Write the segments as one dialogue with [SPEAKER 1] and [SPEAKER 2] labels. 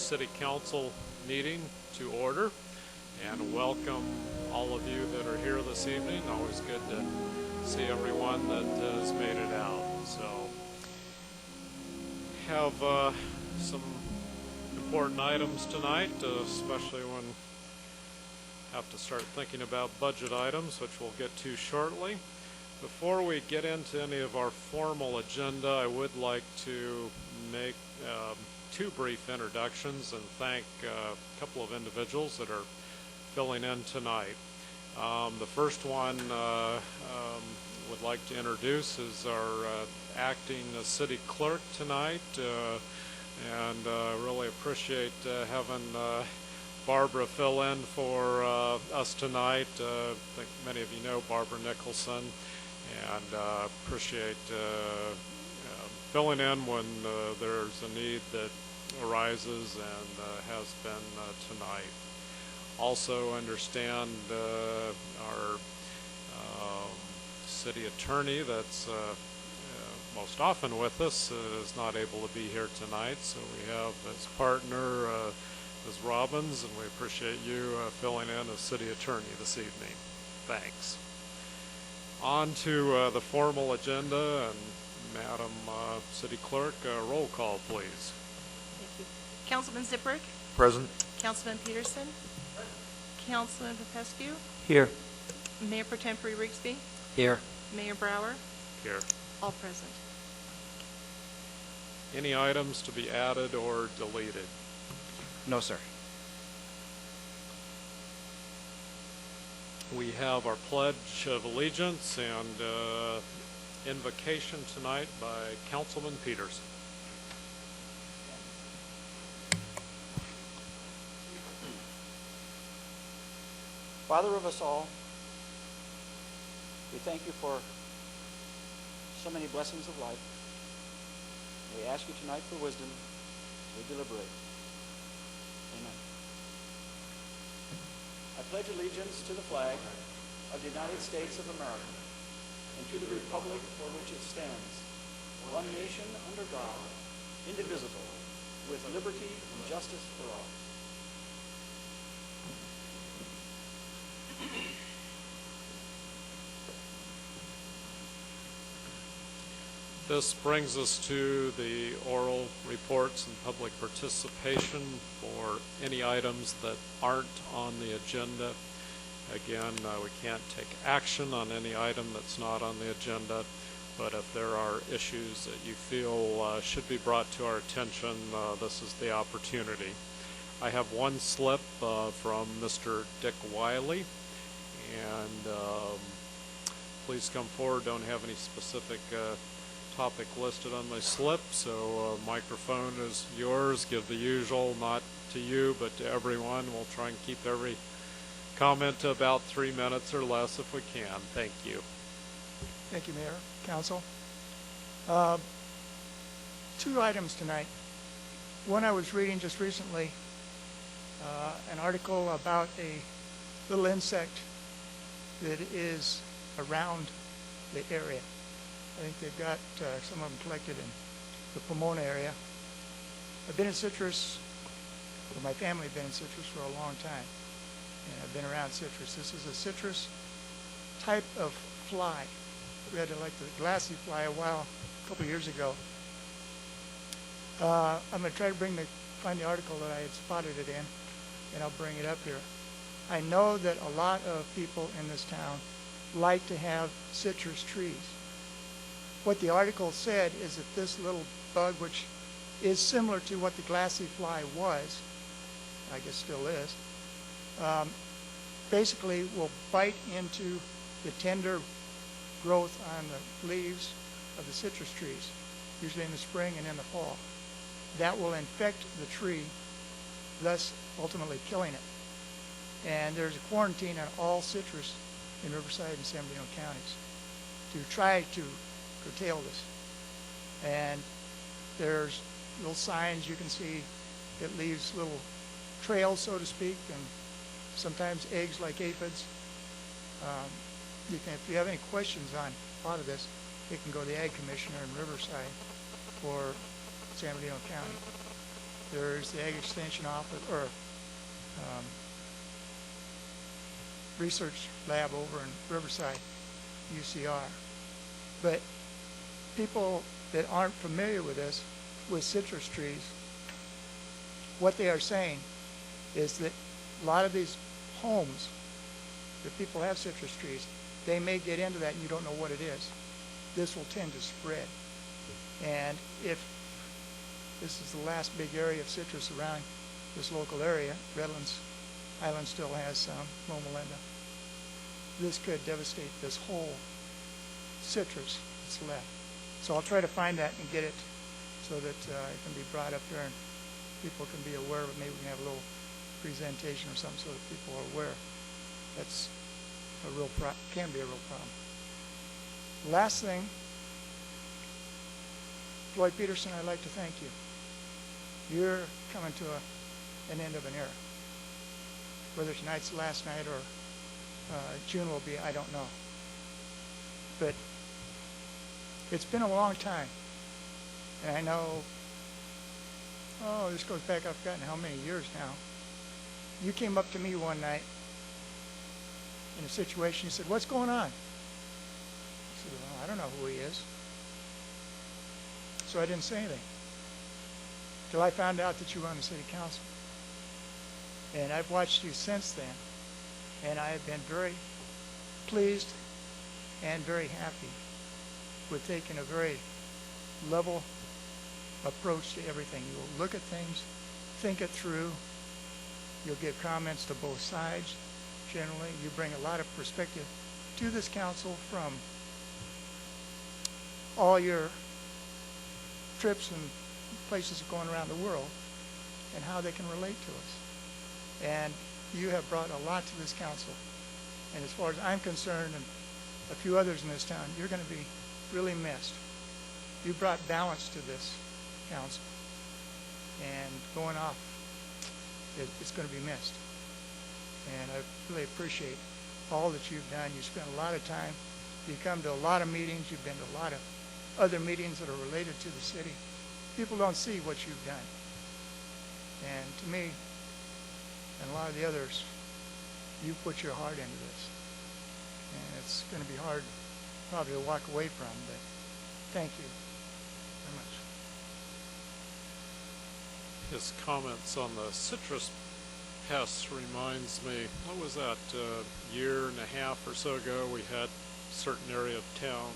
[SPEAKER 1] City Council meeting to order, and welcome all of you that are here this evening. Always good to see everyone that has made it out. So, have some important items tonight, especially when have to start thinking about budget items, which we'll get to shortly. Before we get into any of our formal agenda, I would like to make two brief introductions and thank a couple of individuals that are filling in tonight. The first one would like to introduce is our acting city clerk tonight, and really appreciate having Barbara fill in for us tonight. I think many of you know Barbara Nicholson, and appreciate filling in when there's a need that arises, and has been tonight. Also understand our city attorney that's most often with us is not able to be here tonight, so we have his partner Ms. Robbins, and we appreciate you filling in as city attorney this evening. Thanks. On to the formal agenda, and Madam City Clerk, roll call, please.
[SPEAKER 2] Thank you. Councilman Ziprick?
[SPEAKER 3] Present.
[SPEAKER 2] Councilman Peterson? Councilman Popescu?
[SPEAKER 3] Here.
[SPEAKER 2] Mayor Pro Tempore Rigsby?
[SPEAKER 3] Here.
[SPEAKER 2] Mayor Brower?
[SPEAKER 1] Here.
[SPEAKER 2] All present.
[SPEAKER 1] Any items to be added or deleted?
[SPEAKER 3] No, sir.
[SPEAKER 1] We have our Pledge of Allegiance and invocation tonight by Councilman Peterson.
[SPEAKER 4] Father of us all, we thank you for so many blessings of life. We ask you tonight for wisdom as we deliberate. Amen. I pledge allegiance to the flag of the United States of America and to the republic for which it stands, one nation under God, indivisible, with liberty and justice for all.
[SPEAKER 1] This brings us to the oral reports and public participation for any items that aren't on the agenda. Again, we can't take action on any item that's not on the agenda, but if there are issues that you feel should be brought to our attention, this is the opportunity. I have one slip from Mr. Dick Wiley, and please come forward. Don't have any specific topic listed on my slip, so microphone is yours. Give the usual, not to you, but to everyone. We'll try and keep every comment to about 3 minutes or less if we can. Thank you.
[SPEAKER 5] Thank you, Mayor, Council. Two items tonight. One, I was reading just recently an article about a little insect that is around the area. I think they've got some of them collected in the Pomona area. I've been in citrus, or my family has been in citrus for a long time, and I've been around citrus. This is a citrus type of fly. We had like the glassy fly a couple of years ago. I'm going to try to find the article that I had spotted it in, and I'll bring it up here. I know that a lot of people in this town like to have citrus trees. What the article said is that this little bug, which is similar to what the glassy fly was, I guess still is, basically will bite into the tender growth on the leaves of the citrus trees, usually in the spring and in the fall. That will infect the tree, thus ultimately killing it. And there's a quarantine on all citrus in Riverside and San Bernardino counties to try to curtail this. And there's little signs you can see that leaves little trails, so to speak, and sometimes eggs like aphids. If you have any questions on a lot of this, you can go to the Ag Commissioner in Riverside or San Bernardino County. There's the Ag Extension Office, or research lab over in Riverside, UCR. But people that aren't familiar with this, with citrus trees, what they are saying is that a lot of these homes that people have citrus trees, they may get into that and you don't know what it is. This will tend to spread. And if this is the last big area of citrus around this local area, Redlands Island still has some, Loma. This could devastate this whole citrus that's left. So I'll try to find that and get it so that it can be brought up there and people can be aware of it. Maybe we can have a little presentation or something so that people are aware. That's a real can be a real problem. Last thing, Floyd Peterson, I'd like to thank you. You're coming to an end of an era. Whether tonight's the last night or June will be, I don't know. But it's been a long time. And I know, this goes back, I've forgotten how many years now. You came up to me one night in a situation, you said, "What's going on?" I said, "Well, I don't know who he is." So I didn't say anything till I found out that you were on the city council. And I've watched you since then, and I have been very pleased and very happy with taking a very level approach to everything. You'll look at things, think it through. You'll give comments to both sides. Generally, you bring a lot of perspective to this council from all your trips and places going around the world and how they can relate to us. And you have brought a lot to this council. And as far as I'm concerned, and a few others in this town, you're going to be really missed. You brought balance to this council. And going off, it's going to be missed. And I really appreciate all that you've done. You spent a lot of time. You come to a lot of meetings. You've been to a lot of other meetings that are related to the city. People don't see what you've done. And to me, and a lot of the others, you put your heart into this. And it's going to be hard probably to walk away from, but thank you very much.
[SPEAKER 1] His comments on the citrus pests reminds me, what was that, year and a half or so ago, we had a certain area of town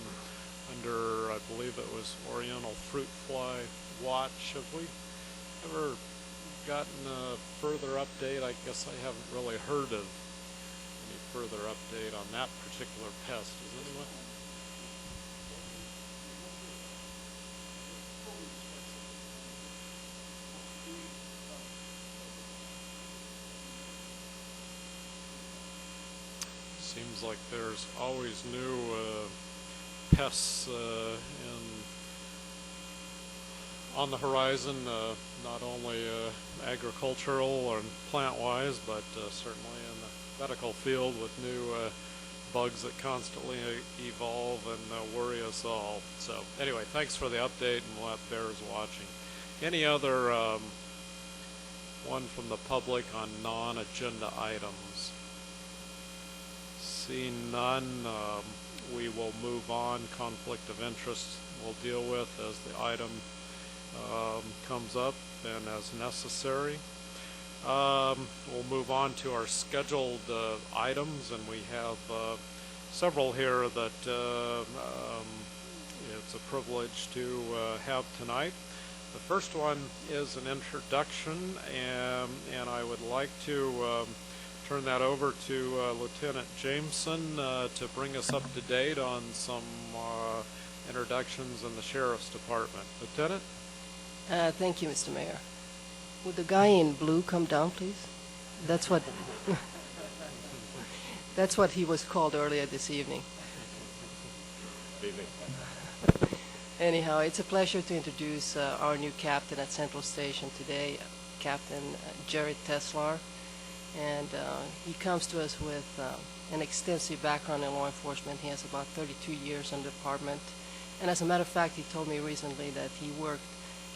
[SPEAKER 1] under, I believe it was Oriental fruit fly watch. Have we ever gotten a further update? I guess I haven't really heard of any further update on that particular pest. Is anyone? Seems like there's always new pests on the horizon, not only agricultural and plant-wise, but certainly in the medical field with new bugs that constantly evolve and worry us all. So anyway, thanks for the update, and we'll have bears watching. Any other one from the public on non-agenda items? Seeing none, we will move on. Conflict of interest we'll deal with as the item comes up and as necessary. We'll move on to our scheduled items, and we have several here that it's a privilege to have tonight. The first one is an introduction, and I would like to turn that over to Lieutenant Jameson to bring us up to date on some introductions in the Sheriff's Department. Lieutenant?
[SPEAKER 3] Thank you, Mr. Mayor. Would the guy in blue come down, please? That's what that's what he was called earlier this evening. Anyhow, it's a pleasure to introduce our new captain at Central Station today, Captain Jared Teslar. And he comes to us with an extensive background in law enforcement. He has about 32 years in the department. And as a matter of fact, he told me recently that he worked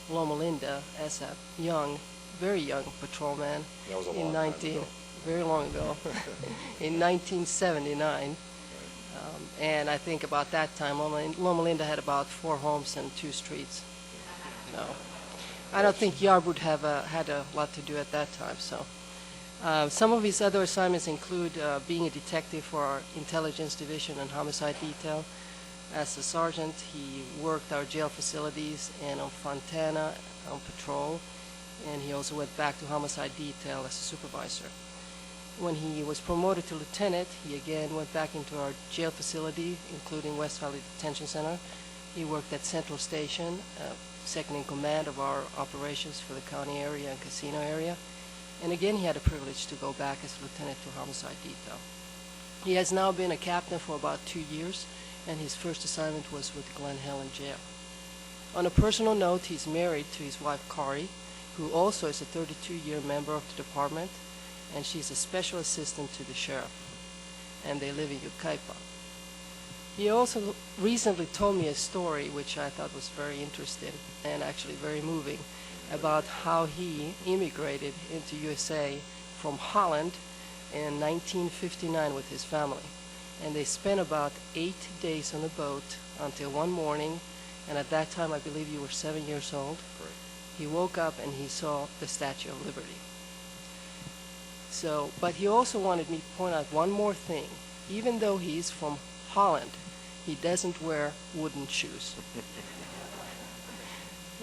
[SPEAKER 3] Loma Linda as a young, very young patrolman.
[SPEAKER 6] That was a
[SPEAKER 3] in
[SPEAKER 6] long time ago.
[SPEAKER 3] Very long ago, in 1979. And I think about that time, Loma Linda had about 4 homes and 2 streets. No, I don't think Yarb would have had a lot to do at that time. So, some of his other assignments include being a detective for our Intelligence Division and Homicide Detail. As a sergeant, he worked our jail facilities and on Fontana on patrol, and he also went back to Homicide Detail as a supervisor. When he was promoted to lieutenant, he again went back into our jail facility, including West Valley Detention Center. He worked at Central Station, second in command of our operations for the county area and casino area. And again, he had a privilege to go back as lieutenant to Homicide Detail. He has now been a captain for about 2 years, and his first assignment was with Glen Helen Jail. On a personal note, he's married to his wife, Kari, who also is a 32-year member of the department, and she's a special assistant to the sheriff, and they live in Yucaipa. He also recently told me a story which I thought was very interesting and actually very moving about how he immigrated into USA from Holland in 1959 with his family. And they spent about 8 days on a boat until one morning, and at that time I believe you were 7 years old.
[SPEAKER 6] Correct.
[SPEAKER 3] He woke up and he saw the Statue of Liberty. So, but he also wanted me to point out one more thing. Even though he's from Holland, he doesn't wear wooden shoes.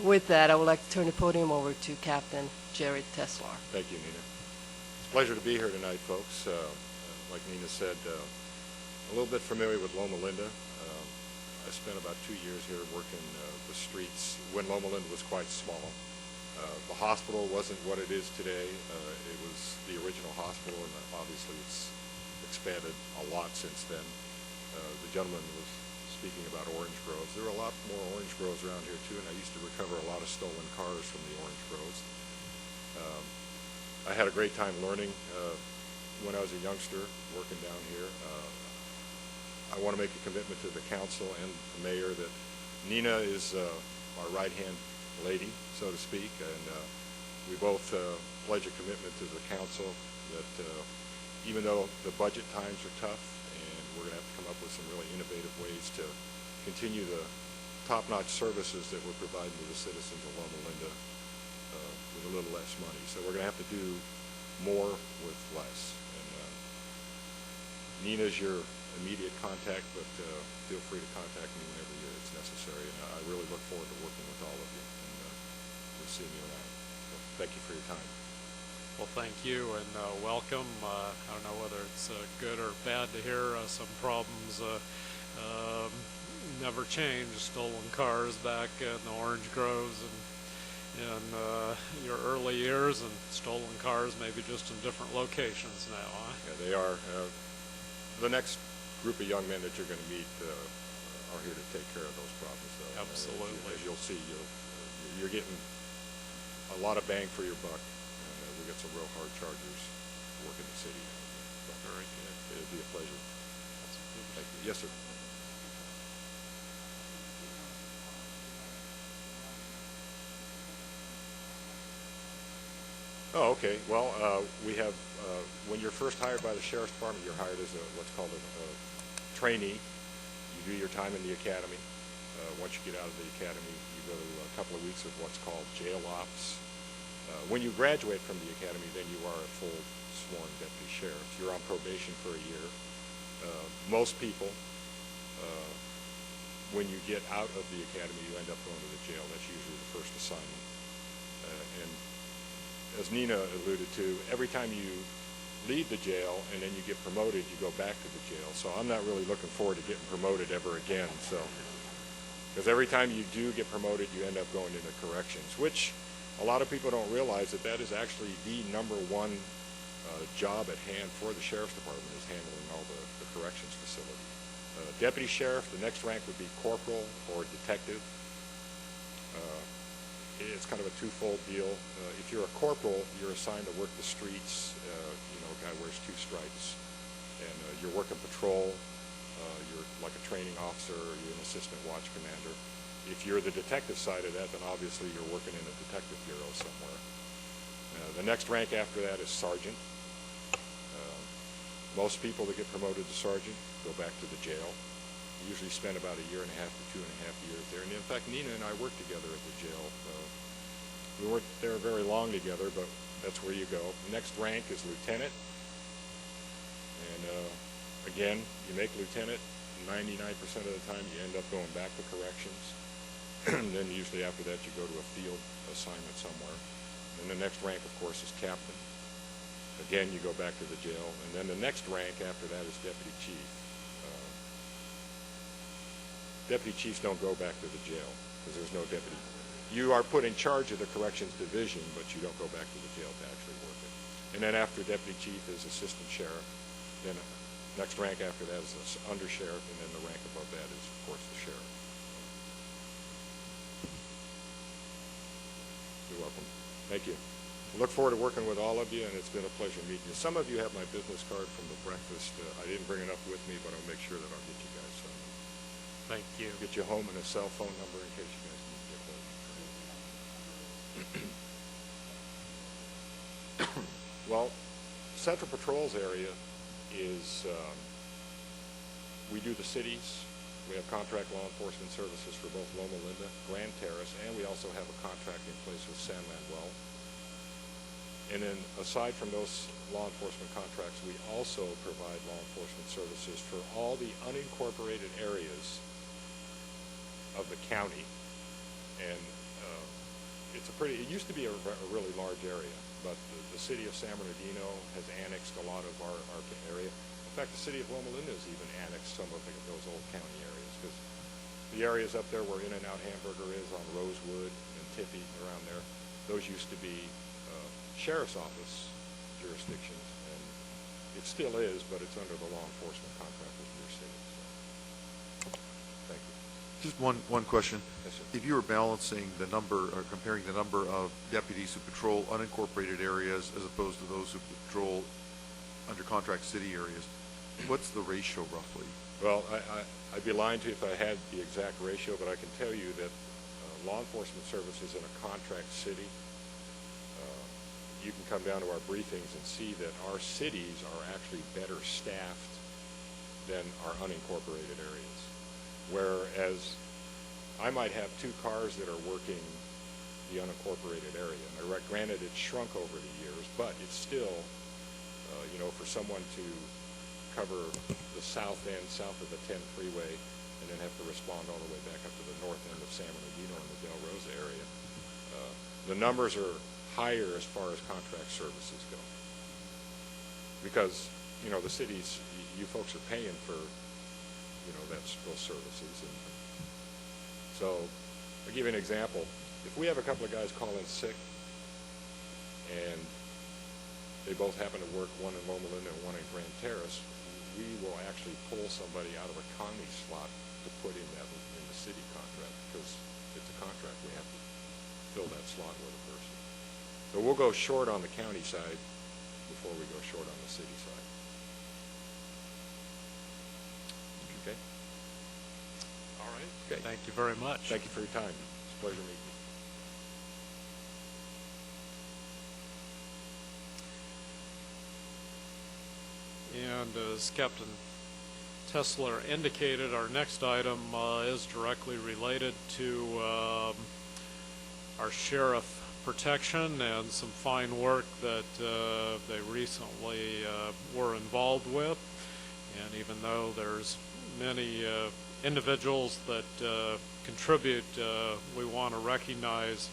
[SPEAKER 3] With that, I would like to turn the podium over to Captain Jared Teslar.
[SPEAKER 6] Thank you, Nina. It's a pleasure to be here tonight, folks. Like Nina said, a little bit familiar with Loma Linda. I spent about 2 years here working the streets when Loma Linda was quite small. The hospital wasn't what it is today. It was the original hospital, and obviously it's expanded a lot since then. The gentleman was speaking about orange groves. There are a lot more orange groves around here too, and I used to recover a lot of stolen cars from the orange groves. I had a great time learning when I was a youngster working down here. I want to make a commitment to the council and the mayor that Nina is our right-hand lady, so to speak, and we both pledge a commitment to the council that even though the budget times are tough and we're going to have to come up with some really innovative ways to continue the top-notch services that we're providing to the citizens of Loma Linda with a little less money. So we're going to have to do more with less. And Nina's your immediate contact, but feel free to contact me whenever it's necessary. And I really look forward to working with all of you and to seeing you around. So thank you for your time.
[SPEAKER 1] Well, thank you and welcome. I don't know whether it's good or bad to hear some problems never changed. Stolen cars back in the orange groves and in your early years, and stolen cars maybe just in different locations now, huh?
[SPEAKER 6] Yeah, they are. The next group of young men that you're going to meet are here to take care of those problems, though.
[SPEAKER 1] Absolutely.
[SPEAKER 6] As you'll see, you're getting a lot of bang for your buck. We got some real hard chargers work in the city. So
[SPEAKER 1] Very good.
[SPEAKER 6] it'd be a pleasure. Thank you. Yes, sir. Oh, okay. Well, we have, when you're first hired by the Sheriff's Department, you're hired as what's called a trainee. You do your time in the academy. Once you get out of the academy, you go to a couple of weeks of what's called jail ops. When you graduate from the academy, then you are a full sworn deputy sheriff. You're on probation for a year. Most people, when you get out of the academy, you end up going to the jail. That's usually the first assignment. And as Nina alluded to, every time you leave the jail and then you get promoted, you go back to the jail. So I'm not really looking forward to getting promoted ever again. So, because every time you do get promoted, you end up going into corrections, which a lot of people don't realize that is actually the #1 job at hand for the Sheriff's Department, is handling all the corrections facility. Deputy Sheriff, the next rank would be corporal or detective. It's kind of a twofold deal. If you're a corporal, you're assigned to work the streets. A guy wears 2 stripes, and you're working patrol. You're like a training officer. You're an assistant watch commander. If you're the detective side of that, then obviously you're working in a detective bureau somewhere. The next rank after that is sergeant. Most people that get promoted to sergeant go back to the jail. They usually spend about 1.5 years to 2.5 years there. And in fact, Nina and I worked together at the jail. We weren't there very long together, but that's where you go. Next rank is lieutenant. And again, you make lieutenant, 99% of the time you end up going back to corrections. And then usually after that you go to a field assignment somewhere. And the next rank, of course, is captain. Again, you go back to the jail. And then the next rank after that is deputy chief. Deputy chiefs don't go back to the jail because there's no deputy. You are put in charge of the corrections division, but you don't go back to the jail to actually work it. And then after deputy chief is assistant sheriff. Then next rank after that is under sheriff, and then the rank above that is, of course, the sheriff. You're welcome. Thank you. I look forward to working with all of you, and it's been a pleasure meeting you. Some of you have my business card from the breakfast. I didn't bring enough with me, but I'll make sure that I'll get you guys some.
[SPEAKER 1] Thank you.
[SPEAKER 6] Get you home and a cell phone number in case you guys need to get home. Well, Central Patrol's area is, we do the cities. We have contract law enforcement services for both Loma Linda, Grand Terrace, and we also have a contract in place with San Manuel. And then aside from those law enforcement contracts, we also provide law enforcement services for all the unincorporated areas of the county. And it used to be a really large area, but the city of San Bernardino has annexed a lot of our area. In fact, the city of Loma Linda has even annexed some of those old county areas, because the areas up there where In-N-Out Hamburger is on Rosewood and Tippy around there, those used to be sheriff's office jurisdictions, and it still is, but it's under the law enforcement contract with your city. So, thank you.
[SPEAKER 7] Just one question.
[SPEAKER 6] Yes, sir.
[SPEAKER 7] If you were balancing the number, or comparing the number of deputies who patrol unincorporated areas as opposed to those who patrol under contract city areas, what's the ratio roughly?
[SPEAKER 6] Well, I'd be lying to you if I had the exact ratio, but I can tell you that law enforcement services in a contract city, you can come down to our briefings and see that our cities are actually better staffed than our unincorporated areas. Whereas I might have 2 cars that are working the unincorporated area. And granted, it's shrunk over the years, but it's still, for someone to cover the south end, south of the 10 freeway, and then have to respond all the way back up to the north end of San Bernardino and the Del Rosa area, the numbers are higher as far as contract services go. Because, the cities, you folks are paying for, those services. And so, I'll give you an example. If we have a couple of guys call in sick, and they both happen to work, one in Loma Linda and one in Grand Terrace, we will actually pull somebody out of a county slot to put in the city contract, because it's a contract. We have to fill that slot with a person. So we'll go short on the county side before we go short on the city side. Okay?
[SPEAKER 1] All right.
[SPEAKER 6] Okay.
[SPEAKER 1] Thank you very much.
[SPEAKER 6] Thank you for your time. It's a pleasure meeting you.
[SPEAKER 1] And as Captain Tesler indicated, our next item is directly related to our sheriff protection and some fine work that they recently were involved with. And even though there's many individuals that contribute, we want to recognize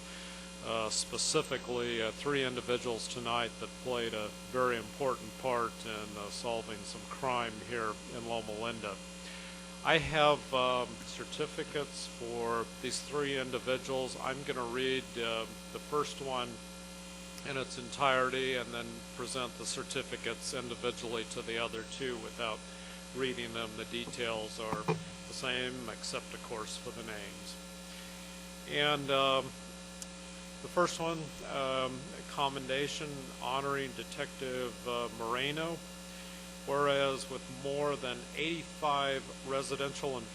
[SPEAKER 1] specifically 3 individuals tonight that played a very important part in solving some crime here in Loma Linda. I have certificates for these 3 individuals. I'm going to read the first one in its entirety and then present the certificates individually to the other 2 without reading them. The details are the same, except, of course, for the names. And the first one, a commendation honoring Detective Moreno. Whereas with more than 85 residential and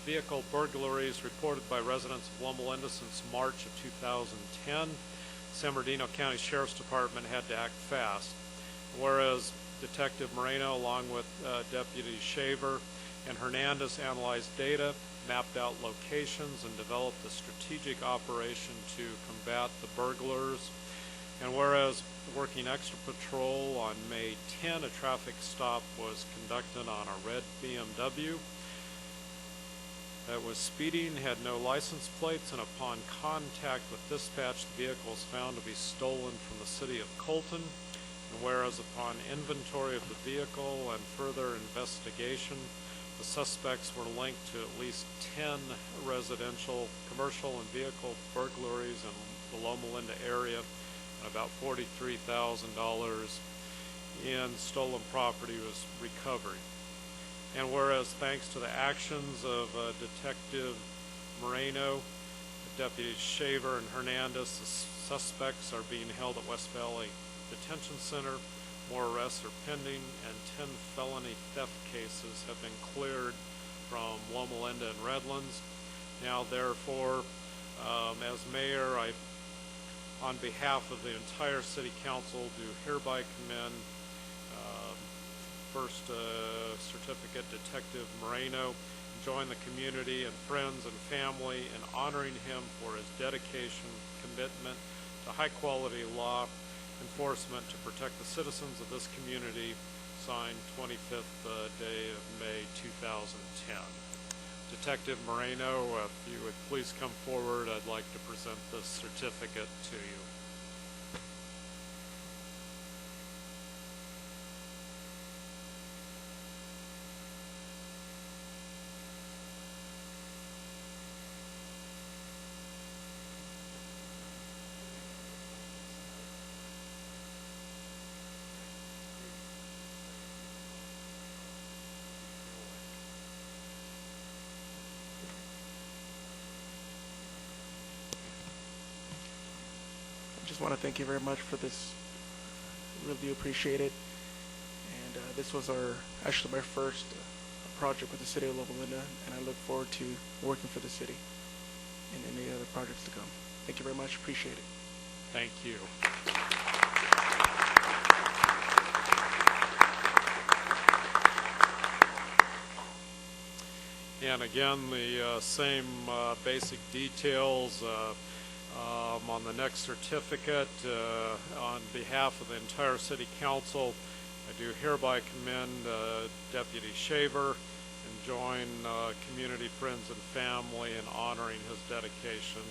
[SPEAKER 1] vehicle burglaries reported by residents of Loma Linda since March of 2010. San Bernardino County Sheriff's Department had to act fast. Whereas Detective Moreno, along with Deputy Shaver and Hernandez, analyzed data, mapped out locations, and developed a strategic operation to combat the burglars. And whereas working extra patrol on May 10, a traffic stop was conducted on a red BMW that was speeding, had no license plates, and upon contact with dispatch, the vehicle was found to be stolen from the city of Colton. And whereas upon inventory of the vehicle and further investigation, the suspects were linked to at least 10 residential, commercial, and vehicle burglaries in the Loma Linda area, and about $43,000 in stolen property was recovered. And whereas thanks to the actions of Detective Moreno, Deputy Shaver, and Hernandez, the suspects are being held at West Valley Detention Center. More arrests are pending, and 10 felony theft cases have been cleared from Loma Linda and Redlands. Now, therefore, as mayor, I, on behalf of the entire city council, do hereby commend First Certificate Detective Moreno, join the community and friends and family in honoring him for his dedication, commitment to high-quality law enforcement to protect the citizens of this community, signed 25th day of May 2010. Detective Moreno, if you would please come forward, I'd like to present this certificate to you.
[SPEAKER 8] I just want to thank you very much for this. Really do appreciate it. And this was actually my first project with the city of Loma Linda, and I look forward to working for the city and any other projects to come. Thank you very much. Appreciate it.
[SPEAKER 1] Thank you. And again, the same basic details on the next certificate. On behalf of the entire city council, I do hereby commend Deputy Shaver and join community, friends, and family in honoring his dedication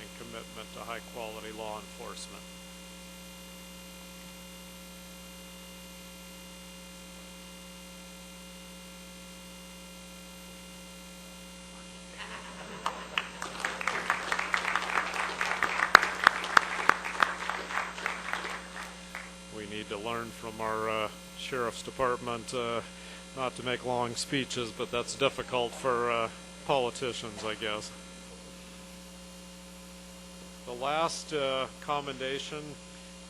[SPEAKER 1] and commitment to high-quality law enforcement. We need to learn from our sheriff's department not to make long speeches, but that's difficult for politicians, I guess. The last commendation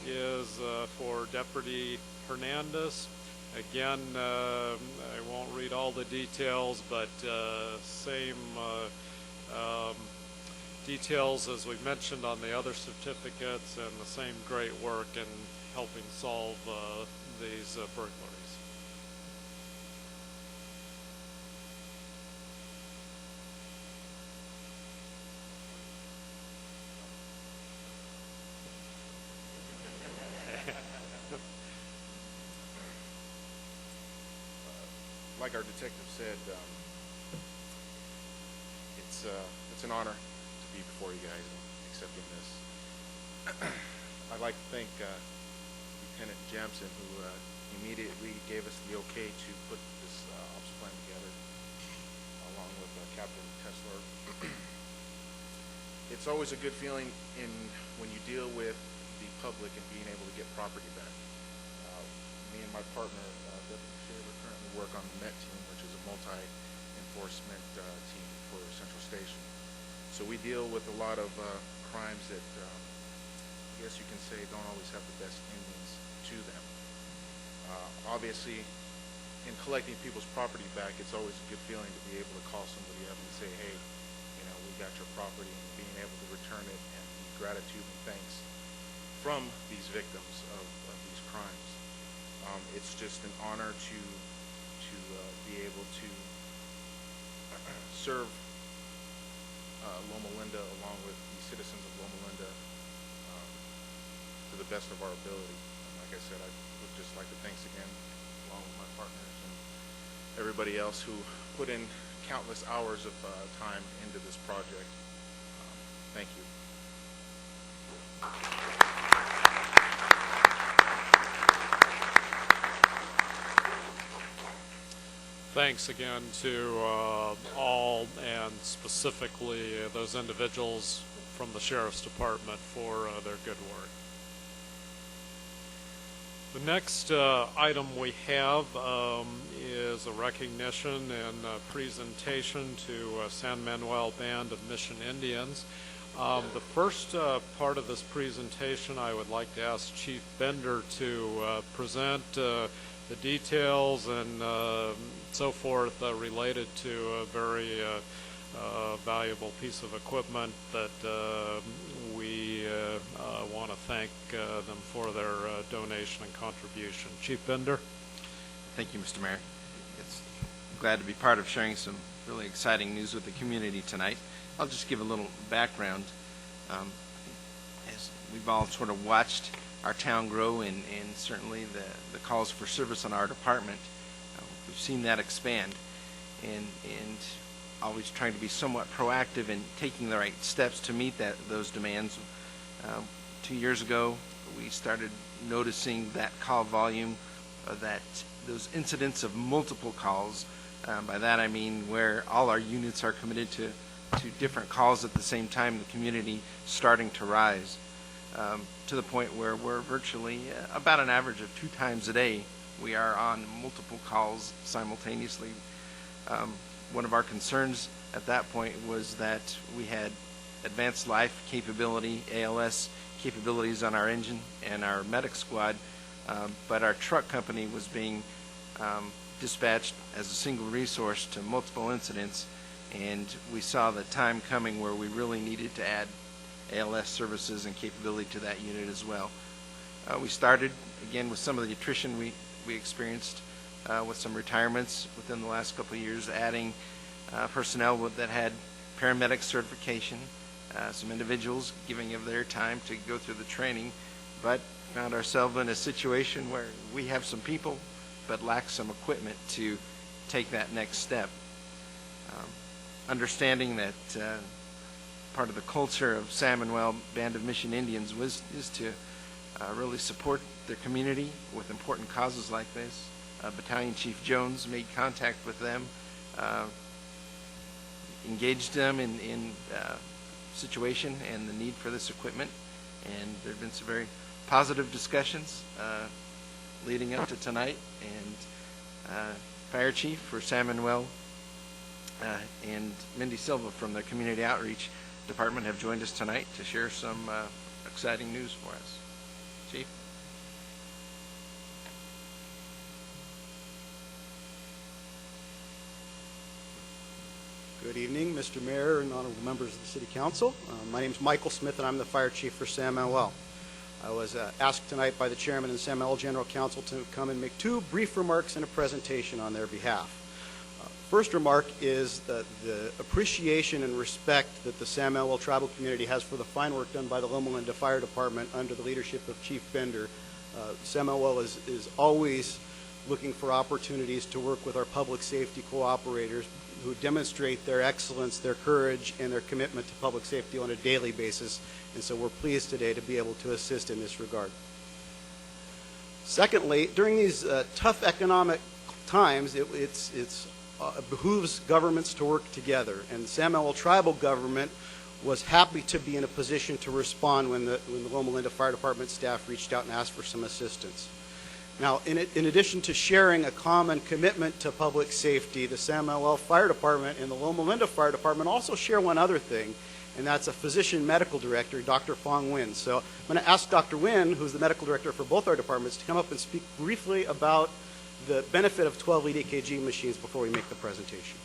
[SPEAKER 1] is for Deputy Hernandez. Again, I won't read all the details, but same details as we mentioned on the other certificates, and the same great work in helping solve these burglaries.
[SPEAKER 9] Like our detective said, it's an honor to be before you guys and accepting this. I'd like to thank Lieutenant Jamson, who immediately gave us the okay to put this ops plan together, along with Captain Tesler. It's always a good feeling when you deal with the public and being able to get property back. Me and my partner, Deputy Shaver, currently work on the MET team, which is a multi-enforcement team for Central Station. So we deal with a lot of crimes that I guess you can say don't always have the best endings to them. Obviously, in collecting people's property back, it's always a good feeling to be able to call somebody up and say, hey, we got your property, and being able to return it, and the gratitude and thanks from these victims of these crimes. It's just an honor to be able to serve Loma Linda along with the citizens of Loma Linda to the best of our ability. Like I said, I would just like to thanks again, along with my partners and everybody else who put in countless hours of time into this project. Thank you.
[SPEAKER 1] Thanks again to all, and specifically those individuals from the Sheriff's Department for their good work. The next item we have is a recognition and presentation to San Manuel Band of Mission Indians. The first part of this presentation, I would like to ask Chief Bender to present the details and so forth related to a very valuable piece of equipment that we want to thank them for their donation and contribution. Chief Bender.
[SPEAKER 10] Thank you, Mr. Mayor. It's glad to be part of sharing some really exciting news with the community tonight. I'll just give a little background. As we've all sort of watched our town grow, and certainly the calls for service on our department, we've seen that expand, and always trying to be somewhat proactive in taking the right steps to meet those demands. 2 years ago, we started noticing that call volume, those incidents of multiple calls. By that I mean where all our units are committed to different calls at the same time, the community starting to rise, to the point where we're virtually about an average of 2 times a day we are on multiple calls simultaneously. One of our concerns at that point was that we had advanced life capability, ALS capabilities on our engine and our medic squad, but our truck company was being dispatched as a single resource to multiple incidents, and we saw the time coming where we really needed to add ALS services and capability to that unit as well. We started again with some of the attrition we experienced with some retirements within the last couple of years, adding personnel that had paramedic certification, some individuals giving of their time to go through the training, but found ourselves in a situation where we have some people but lack some equipment to take that next step. Understanding that part of the culture of San Manuel Band of Mission Indians is to really support their community with important causes like this. Battalion Chief Jones made contact with them, engaged them in situation and the need for this equipment, and there have been some very positive discussions leading up to tonight. And Fire Chief for San Manuel and Mindy Silva from the Community Outreach Department have joined us tonight to share some exciting news for us. Chief?
[SPEAKER 11] Good evening, Mr. Mayor and honorable members of the City Council. My name is Michael Smith, and I'm the Fire Chief for San Manuel. I was asked tonight by the Chairman and the San Manuel General Council to come and make 2 brief remarks and a presentation on their behalf. First remark is the appreciation and respect that the San Manuel tribal community has for the fine work done by the Loma Linda Fire Department under the leadership of Chief Bender. San Manuel is always looking for opportunities to work with our public safety cooperators who demonstrate their excellence, their courage, and their commitment to public safety on a daily basis. And so we're pleased today to be able to assist in this regard. Secondly, during these tough economic times, it behooves governments to work together. And the San Manuel tribal government was happy to be in a position to respond when the Loma Linda Fire Department staff reached out and asked for some assistance. Now, in addition to sharing a common commitment to public safety, the San Manuel Fire Department and the Loma Linda Fire Department also share one other thing, and that's a physician medical director, Dr. Fong Nguyen. So I'm going to ask Dr. Nguyen, who's the medical director for both our departments, to come up and speak briefly about the benefit of 12 lead EKG machines before we make the presentation.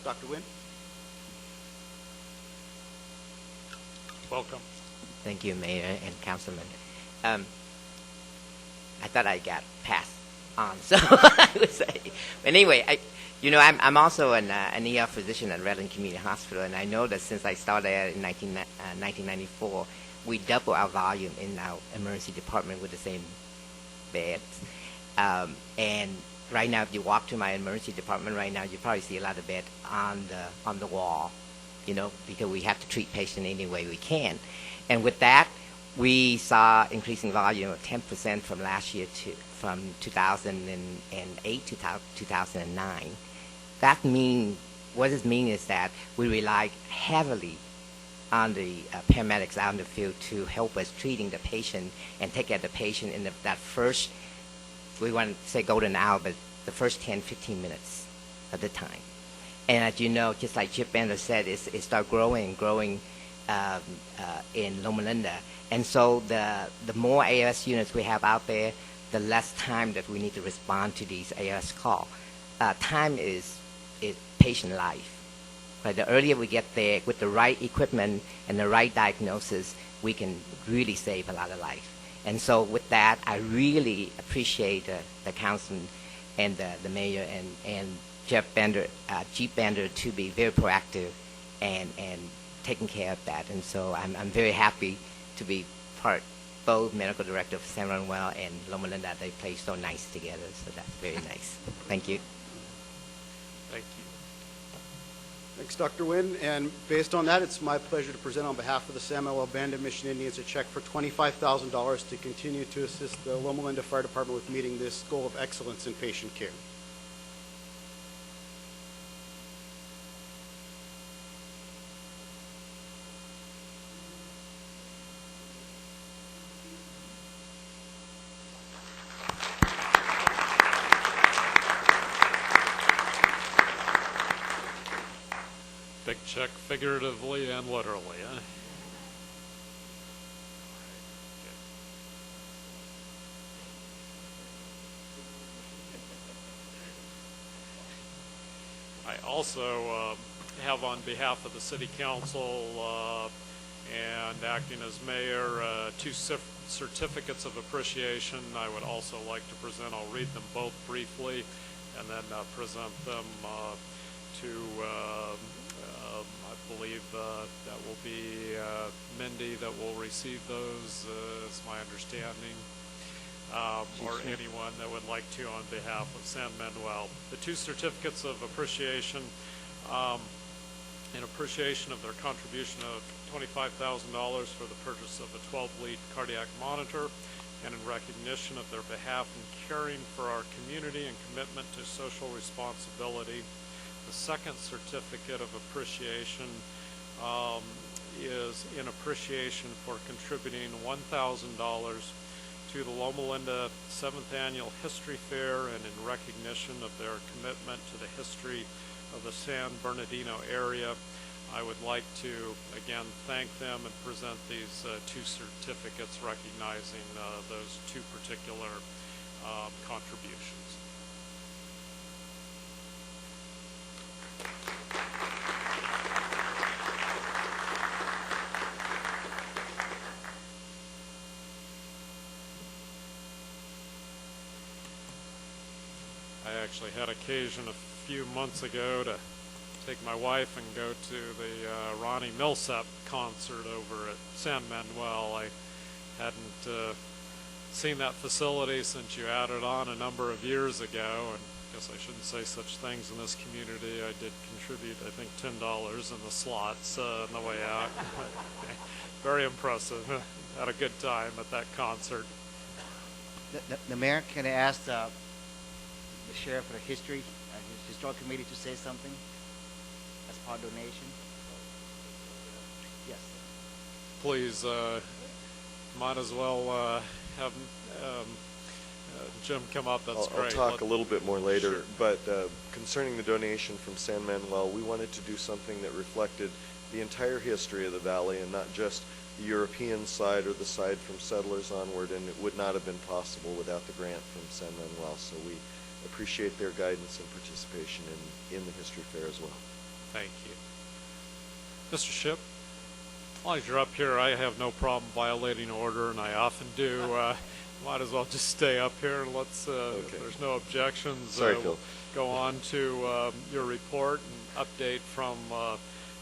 [SPEAKER 11] Dr. Nguyen?
[SPEAKER 1] Welcome.
[SPEAKER 12] Thank you, Mayor and Councilman. I thought I got passed on, so I would say. But anyway, I'm also an ER physician at Redland Community Hospital, and I know that since I started there in 1994, we double our volume in our emergency department with the same beds. And right now, if you walk to my emergency department right now, you probably see a lot of beds on the wall, because we have to treat patients any way we can. And with that, we saw increasing volume of 10% from last year from 2008 to 2009. What it means is that we rely heavily on the paramedics out in the field to help us treating the patient and take care of the patient in that first, we want to say golden hour, but the first 10, 15 minutes of the time. And as you know, just like Chip Bender said, it started growing in Loma Linda. And so the more ALS units we have out there, the less time that we need to respond to these ALS calls. Time is patient life. But the earlier we get there with the right equipment and the right diagnosis, we can really save a lot of life. And so with that, I really appreciate the council and the mayor and Jeff Bender, Chief Bender, to be very proactive and taking care of that. And so I'm very happy to be both medical director of San Manuel and Loma Linda. They play so nice together, so that's very nice. Thank you.
[SPEAKER 1] Thank you.
[SPEAKER 11] Thanks, Dr. Nguyen. And based on that, it's my pleasure to present on behalf of the San Manuel Band of Mission Indians a check for $25,000 to continue to assist the Loma Linda Fire Department with meeting this goal of excellence in patient care.
[SPEAKER 1] Big check figuratively and literally, huh? I also have on behalf of the City Council and acting as mayor, two certificates of appreciation I would also like to present. I'll read them both briefly and then present them to I believe that will be Mindy that will receive those, is my understanding, or anyone that would like to on behalf of San Manuel. The two certificates of appreciation, in appreciation of their contribution of $25,000 for the purchase of a 12-lead cardiac monitor, and in recognition of their behalf in caring for our community and commitment to social responsibility. The second certificate of appreciation is in appreciation for contributing $1,000 to the Loma Linda 7th Annual History Fair, and in recognition of their commitment to the history of the San Bernardino area. I would like to again thank them and present these two certificates recognizing those two particular contributions. I actually had occasion a few months ago to take my wife and go to the Ronnie Millsap concert over at San Manuel. I hadn't seen that facility since you added on a number of years ago, and I guess I shouldn't say such things in this community. I did contribute, I think, $10 in the slots on the way out. Very impressive. Had a good time at that concert.
[SPEAKER 13] The mayor, can I ask the sheriff of the his historical committee to say something as part of donation? Yes.
[SPEAKER 1] Please, might as well have Jim come up. That's great.
[SPEAKER 14] I'll talk a little bit more later, sure. But concerning the donation from San Manuel, we wanted to do something that reflected the entire history of the valley and not just the European side or the side from settlers onward, and it would not have been possible without the grant from San Manuel. So we appreciate their guidance and participation in the History Fair as well.
[SPEAKER 1] Thank you. Mr. Shipp, as long as you're up here, I have no problem violating order, and I often do. Might as well just stay up here, and let's, if there's no objections,
[SPEAKER 14] Sorry,
[SPEAKER 1] we'll
[SPEAKER 14] Phil.
[SPEAKER 1] go on to your report and update from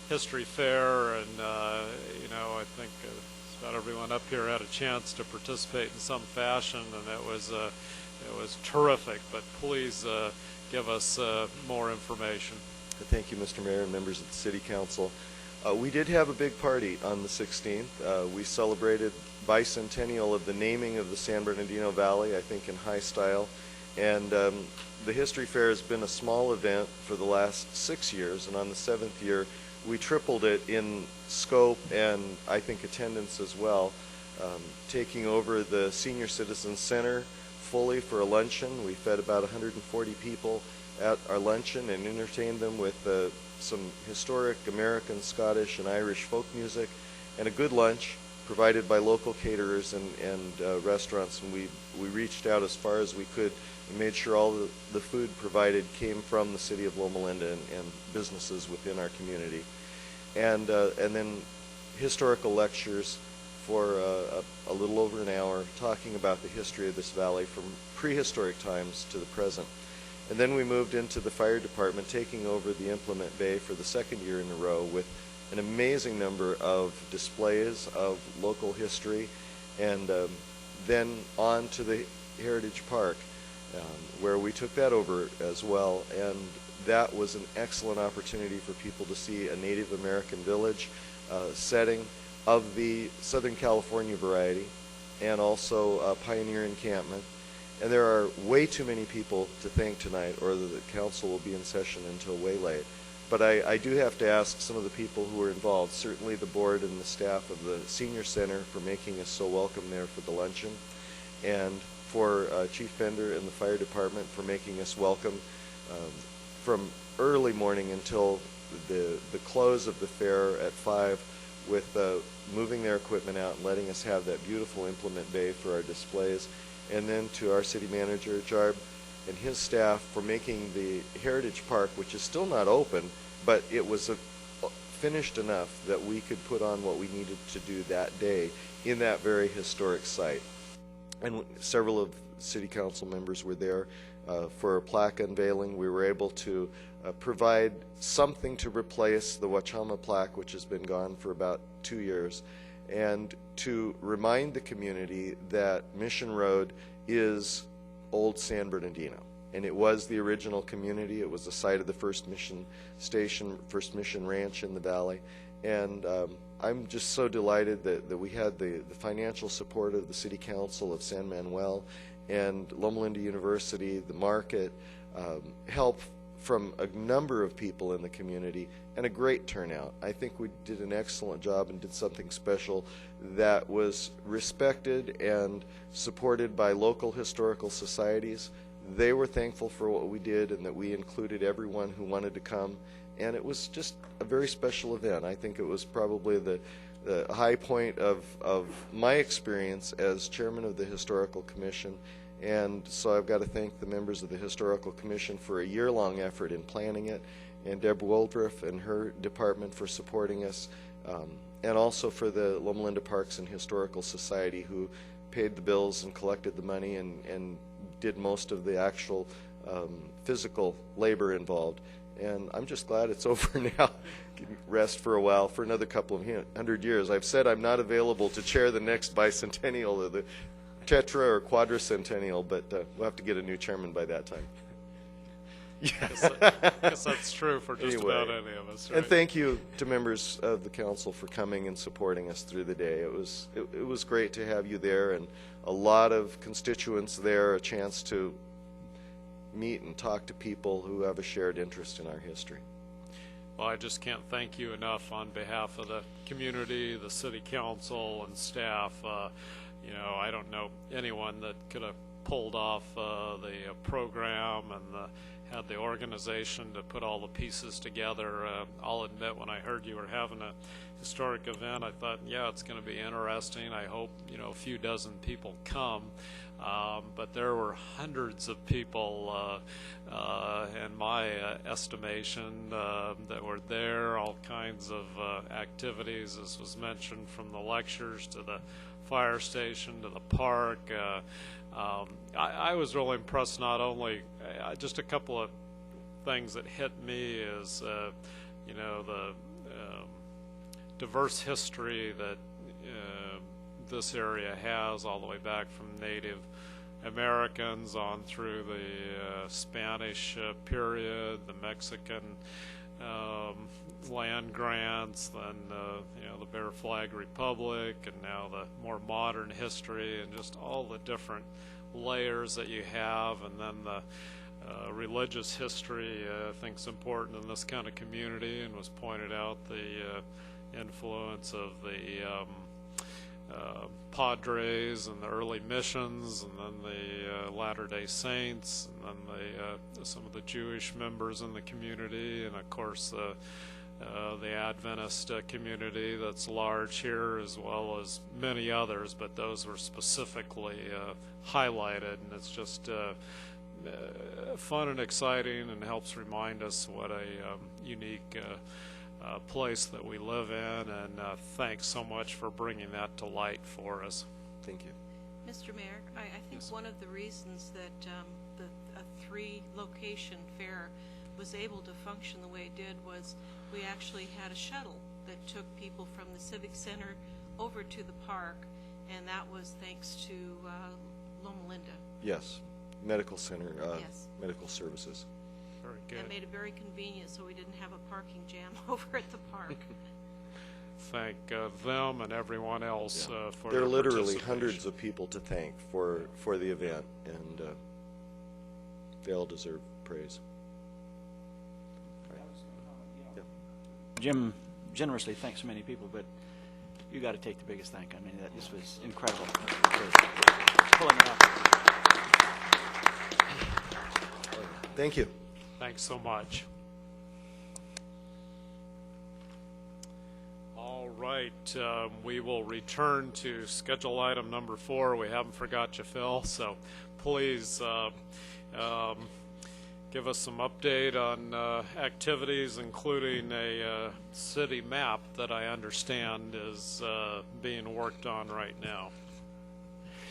[SPEAKER 1] History Fair. And, you know, I think just about everyone up here had a chance to participate in some fashion, and it was terrific. But please give us more information.
[SPEAKER 14] Thank you, Mr. Mayor and members of the City Council. We did have a big party on the 16th. We celebrated bicentennial of the naming of the San Bernardino Valley, I think in high style. And the History Fair has been a small event for the last 6 years, and on the 7th year we tripled it in scope and I think attendance as well, taking over the Senior Citizen Center fully for a luncheon. We fed about 140 people at our luncheon and entertained them with some historic American, Scottish, and Irish folk music, and a good lunch provided by local caterers and restaurants. And we reached out as far as we could and made sure all the food provided came from the city of Loma Linda and businesses within our community. And then historical lectures for a little over an hour, talking about the history of this valley from prehistoric times to the present. And then we moved into the fire department, taking over the implement bay for the second year in a row with an amazing number of displays of local history, and then on to the Heritage Park, where we took that over as well. And that was an excellent opportunity for people to see a Native American village setting of the Southern California variety, and also a pioneer encampment. And there are way too many people to thank tonight, or the council will be in session until way late. But I do have to ask some of the people who were involved, certainly the board and the staff of the Senior Center for making us so welcome there for the luncheon, and for Chief Bender and the fire department for making us welcome from early morning until the close of the fair at 5, with moving their equipment out and letting us have that beautiful implement bay for our displays. And then to our city manager, Jarb, and his staff for making the Heritage Park, which is still not open, but it was finished enough that we could put on what we needed to do that day in that very historic site. And several of city council members were there for a plaque unveiling. We were able to provide something to replace the Wachama plaque, which has been gone for about 2 years, and to remind the community that Mission Road is old San Bernardino, and it was the original community. It was the site of the first mission station, first mission ranch in the valley. And I'm just so delighted that we had the financial support of the City Council of San Manuel and Loma Linda University, the market, help from a number of people in the community, and a great turnout. I think we did an excellent job and did something special that was respected and supported by local historical societies. They were thankful for what we did and that we included everyone who wanted to come, and it was just a very special event. I think it was probably the high point of my experience as chairman of the Historical Commission. And so I've got to thank the members of the Historical Commission for a year-long effort in planning it, and Deb Woldruff and her department for supporting us, and also for the Loma Linda Parks and Historical Society, who paid the bills and collected the money and did most of the actual physical labor involved. And I'm just glad it's over now. Can rest for a while, for another couple of 100 years. I've said I'm not available to chair the next bicentennial of the tetra or quadricentennial, but we'll have to get a new chairman by that time.
[SPEAKER 1] I guess that's true for just
[SPEAKER 14] Anyway,
[SPEAKER 1] about any of us, right?
[SPEAKER 14] And thank you to members of the council for coming and supporting us through the day. It was great to have you there, and a lot of constituents there, a chance to meet and talk to people who have a shared interest in our history.
[SPEAKER 1] Well, I just can't thank you enough on behalf of the community, the city council, and staff. You know, I don't know anyone that could have pulled off the program and had the organization to put all the pieces together. I'll admit, when I heard you were having a historic event, I thought, yeah, it's going to be interesting. I hope, you know, a few dozen people come. But there were hundreds of people, in my estimation, that were there, all kinds of activities, as was mentioned, from the lectures to the fire station to the park. I was really impressed. Not only just a couple of things that hit me is the diverse history that this area has, all the way back from Native Americans on through the Spanish period, the Mexican land grants, then the Bear Flag Republic, and now the more modern history, and just all the different layers that you have, and then the religious history I think is important in this kind of community, and was pointed out the influence of the Padres and the early missions, and then the Latter-day Saints, and then some of the Jewish members in the community, and of course the Adventist community that's large here, as well as many others, but those were specifically highlighted, and it's just fun and exciting, and helps remind us what a unique place that we live in, and thanks so much for bringing that to light for us.
[SPEAKER 14] Thank you.
[SPEAKER 15] Mr. Mayor, I think
[SPEAKER 1] Yes.
[SPEAKER 15] one of the reasons that a three-location fair was able to function the way it did was we actually had a shuttle that took people from the Civic Center over to the park, and that was thanks to Loma Linda.
[SPEAKER 14] Yes, medical center,
[SPEAKER 15] Yes.
[SPEAKER 14] medical services.
[SPEAKER 1] Very
[SPEAKER 15] That
[SPEAKER 1] good.
[SPEAKER 15] made it very convenient, so we didn't have a parking jam over at the park.
[SPEAKER 1] Thank them and everyone else for
[SPEAKER 14] There are
[SPEAKER 1] their
[SPEAKER 14] literally
[SPEAKER 1] participation.
[SPEAKER 14] hundreds of people to thank for the event, and they all deserve praise.
[SPEAKER 4] Jim generously thanks so many people, but you got to take the biggest thank. I mean, this was incredible. Pulling it off.
[SPEAKER 14] Thank you.
[SPEAKER 1] Thanks so much. All right, we will return to schedule item number 4. We haven't forgot you, Phil, so please give us some update on activities, including a city map that I understand is being worked on right now.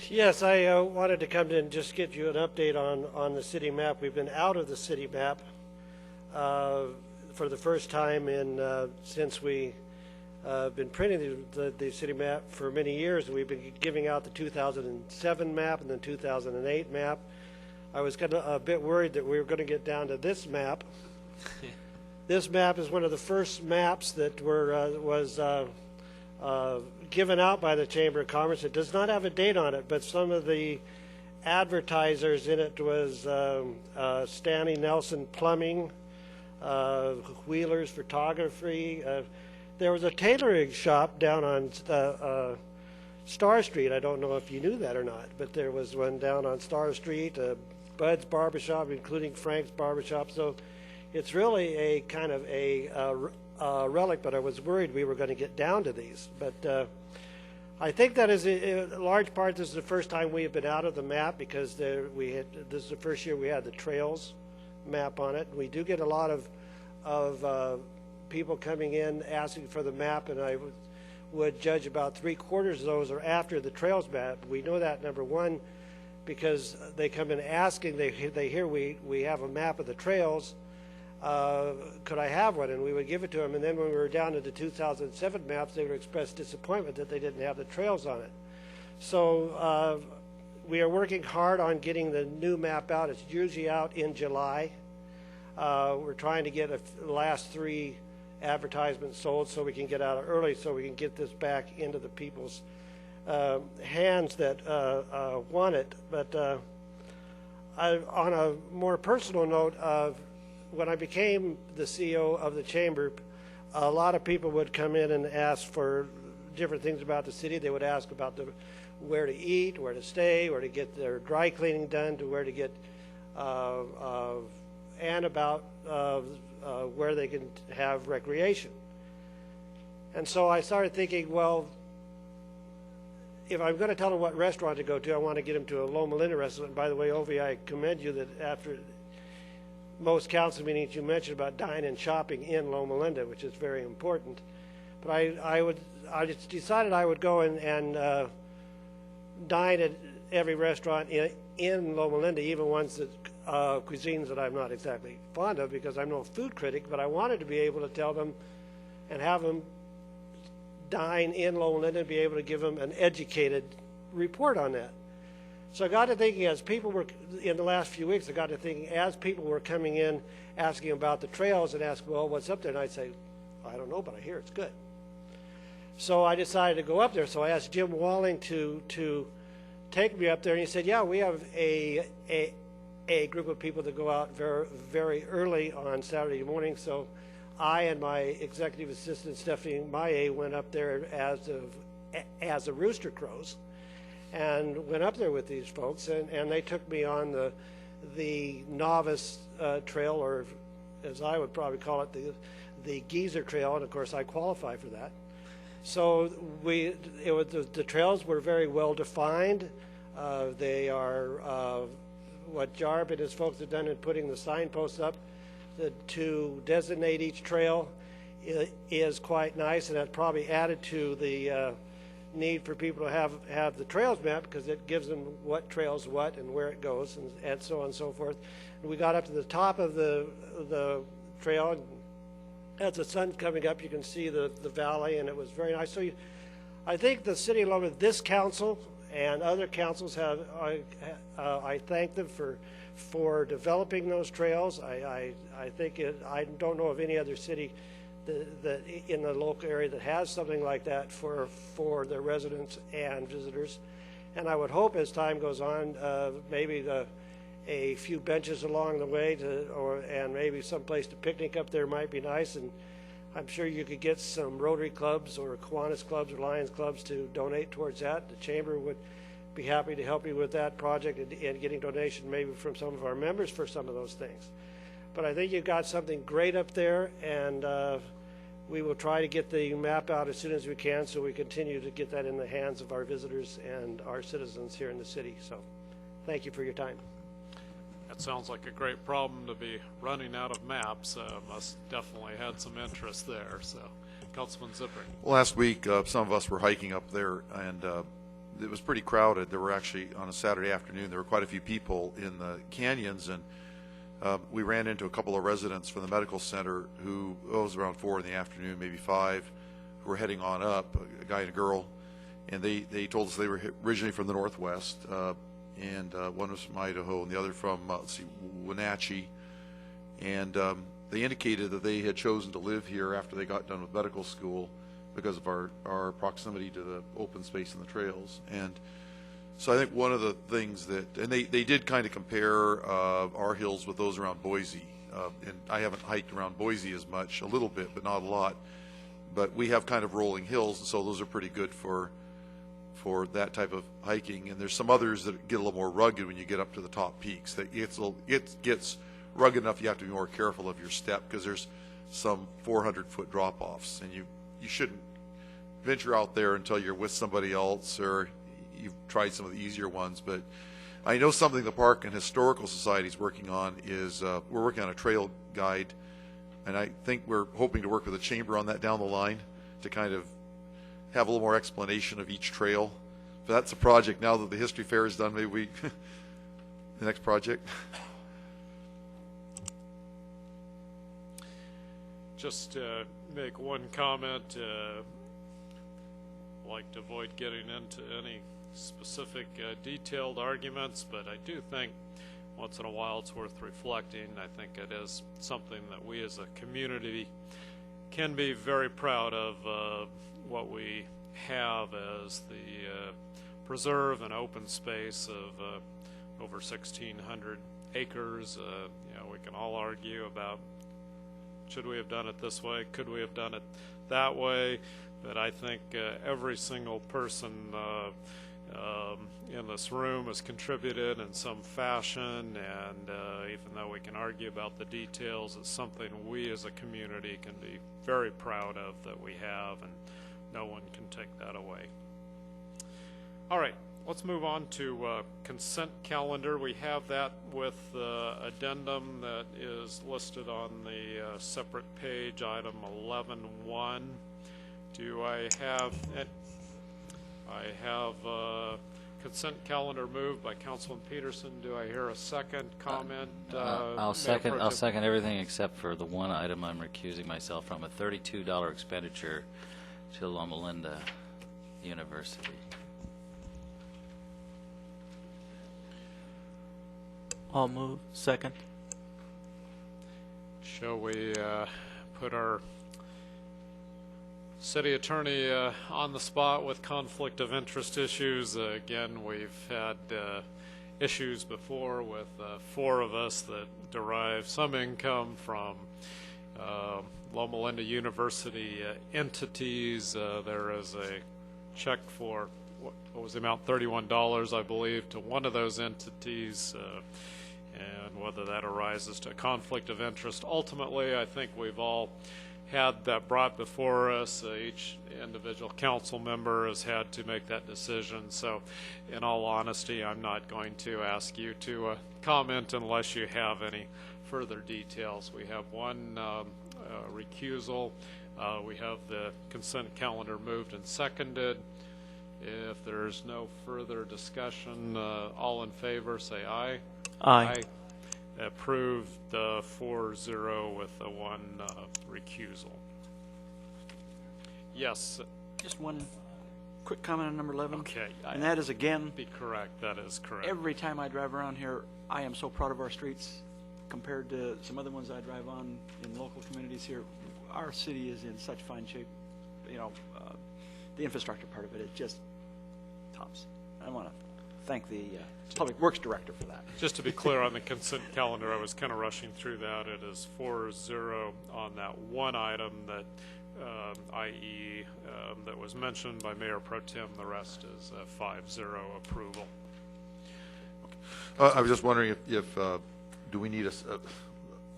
[SPEAKER 16] Yes, I wanted to come in and just get you an update on the city map. We've been out of the city map for the first time since we been printing the city map for many years. We've been giving out the 2007 map and the 2008 map. I was a bit worried that we were going to get down to this map. This map is one of the first maps that was given out by the Chamber of Commerce. It does not have a date on it, but some of the advertisers in it was Stanley Nelson Plumbing, Wheeler's Photography. There was a tailoring shop down on Star Street. I don't know if you knew that or not, but there was one down on Star Street, Bud's Barbershop, including Frank's Barbershop. So it's really a kind of a relic, but I was worried we were going to get down to these. But I think that is in large part this is the first time we have been out of the map, because this is the first year we had the trails map on it. We do get a lot of people coming in asking for the map, and I would judge about 3/4 of those are after the trails map. We know that, number one, because they come in asking, they hear we have a map of the trails, could I have one? And we would give it to them. And then when we were down to the 2007 maps, they would express disappointment that they didn't have the trails on it. So we are working hard on getting the new map out. It's usually out in July. We're trying to get the last 3 advertisements sold so we can get out early, so we can get this back into the people's hands that want it. But on a more personal note, when I became the CEO of the Chamber, a lot of people would come in and ask for different things about the city. They would ask about where to eat, where to stay, where to get their dry cleaning done, to where to get, and about where they can have recreation. And so I started thinking, well, if I'm going to tell them what restaurant to go to, I want to get them to a Loma Linda restaurant. And by the way, Ovi, I commend you that after most council meetings you mentioned about dining and shopping in Loma Linda, which is very important. But I just decided I would go and dine at every restaurant in Loma Linda, even ones that cuisines that I'm not exactly fond of, because I'm no food critic. But I wanted to be able to tell them and have them dine in Loma Linda and be able to give them an educated report on that. So I got to thinking, as people were, in the last few weeks, I got to thinking, as people were coming in asking about the trails and ask, well, what's up there? And I'd say, I don't know, but I hear it's good. So I decided to go up there. So I asked Jim Walling to take me up there, and he said, yeah, we have a group of people that go out very, very early on Saturday morning. So I and my executive assistant, Stephanie Maye, went up there as a rooster crows, and went up there with these folks, and they took me on the novice trail, or as I would probably call it, the geezer trail, and of course I qualify for that. So the trails were very well defined. They are what Jarb and his folks have done in putting the signposts up to designate each trail is quite nice, and that probably added to the need for people to have the trails map, because it gives them what trails what and where it goes, and so on and so forth. And we got up to the top of the trail, and as the sun's coming up, you can see the valley, and it was very nice. So I think the city of Loma, this council and other councils have, I thank them for developing those trails. I think I don't know of any other city that in the local area that has something like that for their residents and visitors. And I would hope as time goes on, maybe a few benches along the way and maybe some place to picnic up there might be nice. And I'm sure you could get some Rotary clubs or Kiwanis clubs or Lions clubs to donate towards that. The chamber would be happy to help you with that project and getting donation maybe from some of our members for some of those things. But I think you've got something great up there, and we will try to get the map out as soon as we can, so we continue to get that in the hands of our visitors and our citizens here in the city. So thank you for your time.
[SPEAKER 1] That sounds like a great problem to be running out of maps. Must definitely had some interest there. So, Councilman Zipper.
[SPEAKER 7] Last week, some of us were hiking up there, and it was pretty crowded. There were actually, on a Saturday afternoon, there were quite a few people in the canyons, and we ran into a couple of residents from the medical center who, it was around 4 in the afternoon, maybe 5, who were heading on up, a guy and a girl, and they told us they were originally from the Northwest, and one was from Idaho and the other from, Wenatchee, and they indicated that they had chosen to live here after they got done with medical school because of our proximity to the open space and the trails. And so I think one of the things that, and they did kind of compare our hills with those around Boise, and I haven't hiked around Boise as much, a little bit, but not a lot, but we have kind of rolling hills, and so those are pretty good for that type of hiking. And there's some others that get a little more rugged when you get up to the top peaks. That it gets rugged enough you have to be more careful of your step, because there's some 400-foot drop-offs, and you shouldn't venture out there until you're with somebody else or you've tried some of the easier ones. But I know something the Park and Historical Society is working on is we're working on a trail guide, and I think we're hoping to work with the chamber on that down the line to kind of have a little more explanation of each trail. But that's a project now that the history fair is done. Maybe we the next project.
[SPEAKER 1] Just to make one comment, like to avoid getting into any specific detailed arguments, but I do think once in a while it's worth reflecting. I think it is something that we as a community can be very proud of, what we have as the preserve and open space of over 1,600 acres. We can all argue about should we have done it this way, could we have done it that way, but I think every single person in this room has contributed in some fashion, and even though we can argue about the details, it's something we as a community can be very proud of that we have, and no one can take that away. All right, let's move on to consent calendar. We have that with the addendum that is listed on the separate page, item 11.1. Do I have, consent calendar moved by Councilman Peterson. Do I hear a second comment?
[SPEAKER 17] I'll second everything except for the one item I'm recusing myself from, a $32 expenditure to Loma University.
[SPEAKER 8] I'll move. Second.
[SPEAKER 1] Shall we put our city attorney on the spot with conflict of interest issues? Again, we've had issues before with 4 of us that derive some income from Loma University entities. There is a check for, what was the amount, $31, I believe, to one of those entities, and whether that arises to a conflict of interest. Ultimately, I think we've all had that brought before us. Each individual council member has had to make that decision. So in all honesty, I'm not going to ask you to comment unless you have any further details. We have one recusal. We have the consent calendar moved and seconded. If there's no further discussion, all in favor say aye.
[SPEAKER 8] Aye.
[SPEAKER 1] Approved 4-0 with the one recusal. Yes.
[SPEAKER 4] Just one quick comment on number 11.
[SPEAKER 1] Okay.
[SPEAKER 4] And that is, again,
[SPEAKER 1] be correct. That is correct.
[SPEAKER 4] Every time I drive around here, I am so proud of our streets compared to some other ones I drive on in local communities here. Our city is in such fine shape. You know, the infrastructure part of it is just tops. I want to thank the Public Works Director for that.
[SPEAKER 1] Just to be clear on the consent calendar, I was kind of rushing through that. It is 4-0 on that one item that, i.e., that was mentioned by Mayor Pro Tem. The rest is 5-0 approval.
[SPEAKER 7] I was just wondering if do we need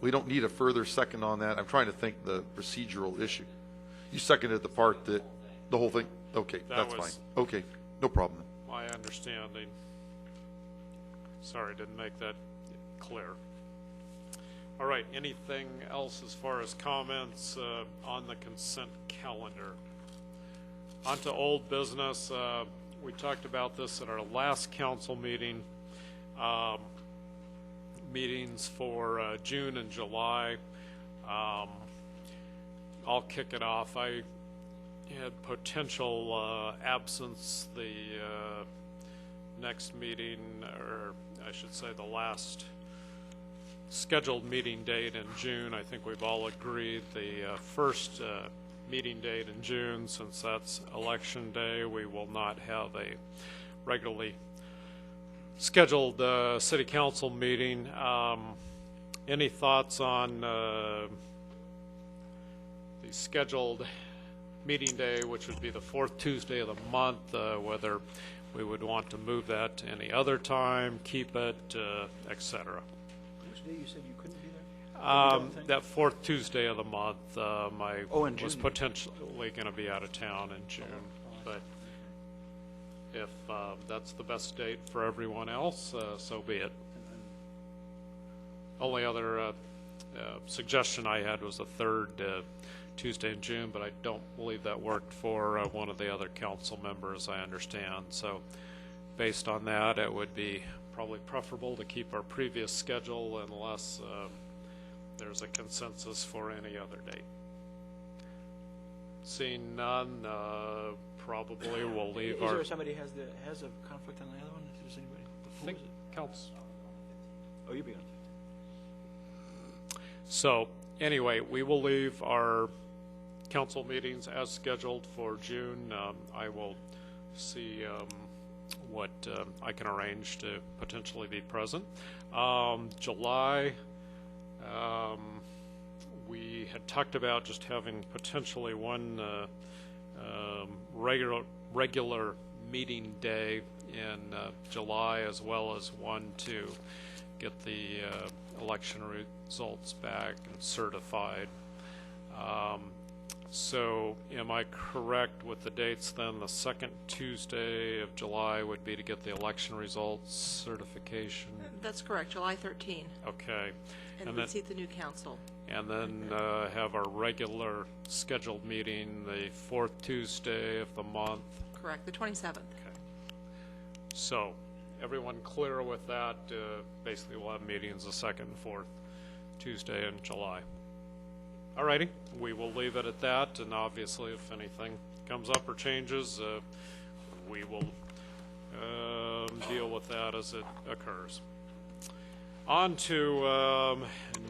[SPEAKER 7] we don't need a further second on that. I'm trying to think the procedural issue. You seconded the part that, the whole thing? Okay, that's fine. Okay, no problem.
[SPEAKER 1] My understanding. Sorry, didn't make that clear. All right, anything else as far as comments on the consent calendar? On to old business. We talked about this at our last council meeting. Meetings for June and July. I'll kick it off. I had potential absence the next meeting, or I should say the last scheduled meeting date in June. I think we've all agreed the first meeting date in June, since that's election day, we will not have a regularly scheduled city council meeting. Any thoughts on the scheduled meeting day, which would be the 4th Tuesday of the month, whether we would want to move that to any other time, keep it, etc.
[SPEAKER 4] Which day you said you couldn't be there?
[SPEAKER 1] That 4th Tuesday of the month, I
[SPEAKER 4] in
[SPEAKER 1] was
[SPEAKER 4] June.
[SPEAKER 1] potentially going to be out of town in June, but if that's the best date for everyone else, so be it. Only other suggestion I had was the 3rd Tuesday in June, but I don't believe that worked for one of the other council members, I understand. So based on that, it would be probably preferable to keep our previous schedule unless there's a consensus for any other date. Seeing none, probably we'll leave
[SPEAKER 4] Is there somebody has a conflict on the other one? If there's anybody,
[SPEAKER 1] I think counts.
[SPEAKER 4] Oh, you'll be on.
[SPEAKER 1] So anyway, we will leave our council meetings as scheduled for June. I will see what I can arrange to potentially be present. July, we had talked about just having potentially one regular meeting day in July, as well as one to get the election results back and certified. So am I correct with the dates then? The second Tuesday of July would be to get the election results certification?
[SPEAKER 2] That's correct, July 13.
[SPEAKER 1] Okay.
[SPEAKER 2] And
[SPEAKER 1] then,
[SPEAKER 2] we'd seat the new council.
[SPEAKER 1] and then have our regular scheduled meeting the fourth Tuesday of the month?
[SPEAKER 2] Correct, the 27th.
[SPEAKER 1] Okay. So, everyone clear with that? Basically, we'll have meetings the second and fourth Tuesday in July. All righty, we will leave it at that, and obviously if anything comes up or changes, we will deal with that as it occurs. On to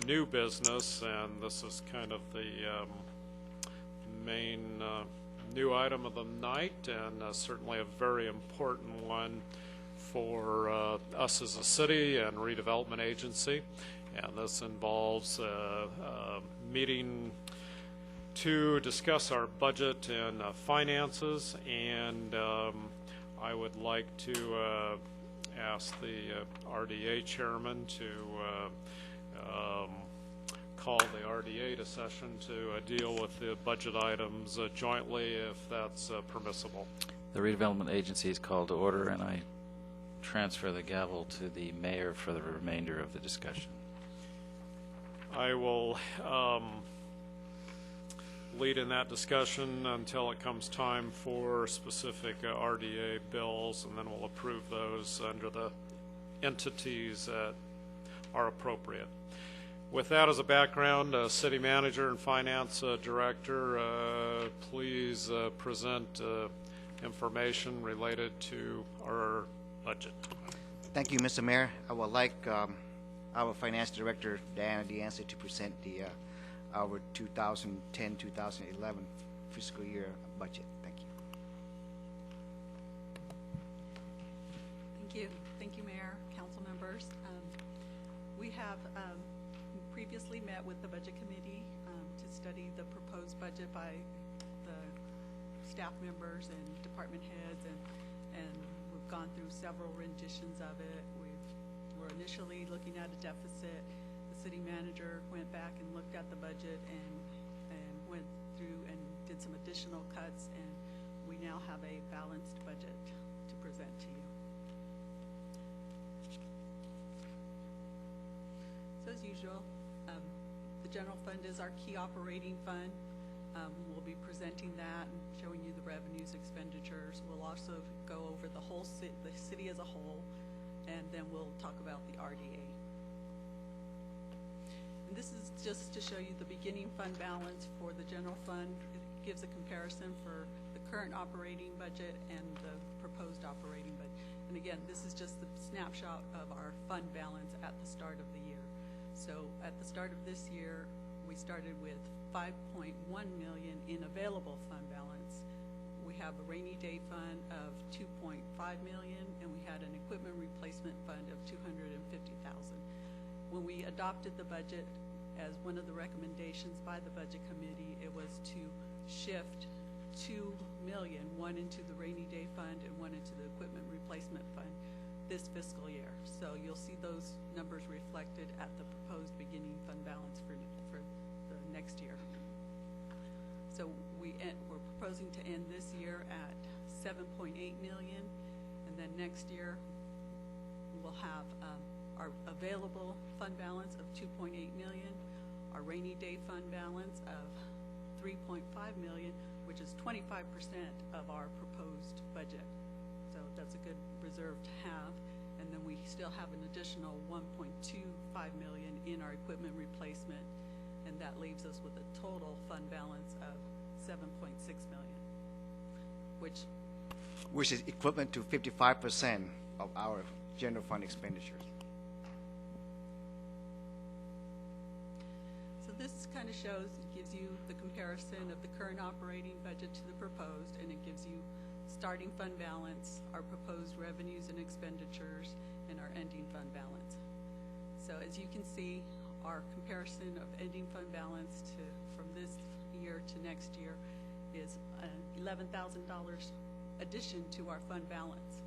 [SPEAKER 1] new business, and this is kind of the main new item of the night, and certainly a very important one for us as a city and redevelopment agency. And this involves a meeting to discuss our budget and finances, and I would like to ask the RDA chairman to call the RDA to session to deal with the budget items jointly, if that's permissible.
[SPEAKER 17] The redevelopment agency is called to order, and I transfer the gavel to the mayor for the remainder of the discussion.
[SPEAKER 1] I will lead in that discussion until it comes time for specific RDA bills, and then we'll approve those under the entities that are appropriate. With that as a background, City Manager and Finance Director, please present information related to our budget.
[SPEAKER 13] Thank you, Mr. Mayor. I would like our Finance Director, Diana DeAncy, to present our 2010-2011 fiscal year budget. Thank you.
[SPEAKER 18] Thank you. Thank you, Mayor, council members. We have previously met with the Budget Committee to study the proposed budget by the staff members and department heads, and we've gone through several renditions of it. We're initially looking at a deficit. The city manager went back and looked at the budget and went through and did some additional cuts, and we now have a balanced budget to present to you. So as usual, the general fund is our key operating fund. We'll be presenting that and showing you the revenues, expenditures. We'll also go over the whole the city as a whole, and then we'll talk about the RDA. And this is just to show you the beginning fund balance for the general fund. It gives a comparison for the current operating budget and the proposed operating budget. And again, this is just the snapshot of our fund balance at the start of the year. So at the start of this year, we started with $5.1 million in available fund balance. We have a rainy day fund of $2.5 million, and we had an equipment replacement fund of $250,000. When we adopted the budget, as one of the recommendations by the Budget Committee, it was to shift $2 million, one into the rainy day fund and one into the equipment replacement fund this fiscal year. So you'll see those numbers reflected at the proposed beginning fund balance for the next year. So we're proposing to end this year at $7.8 million, and then next year we'll have our available fund balance of $2.8 million, our rainy day fund balance of $3.5 million, which is 25% of our proposed budget. So that's a good reserve to have. And then we still have an additional $1.25 million in our equipment replacement, and that leaves us with a total fund balance of $7.6 million,
[SPEAKER 13] which is equivalent to 55% of our general fund expenditures.
[SPEAKER 18] So this kind of shows, it gives you the comparison of the current operating budget to the proposed, and it gives you starting fund balance, our proposed revenues and expenditures, and our ending fund balance. So as you can see, our comparison of ending fund balance from this year to next year is an $11,000 addition to our fund balance.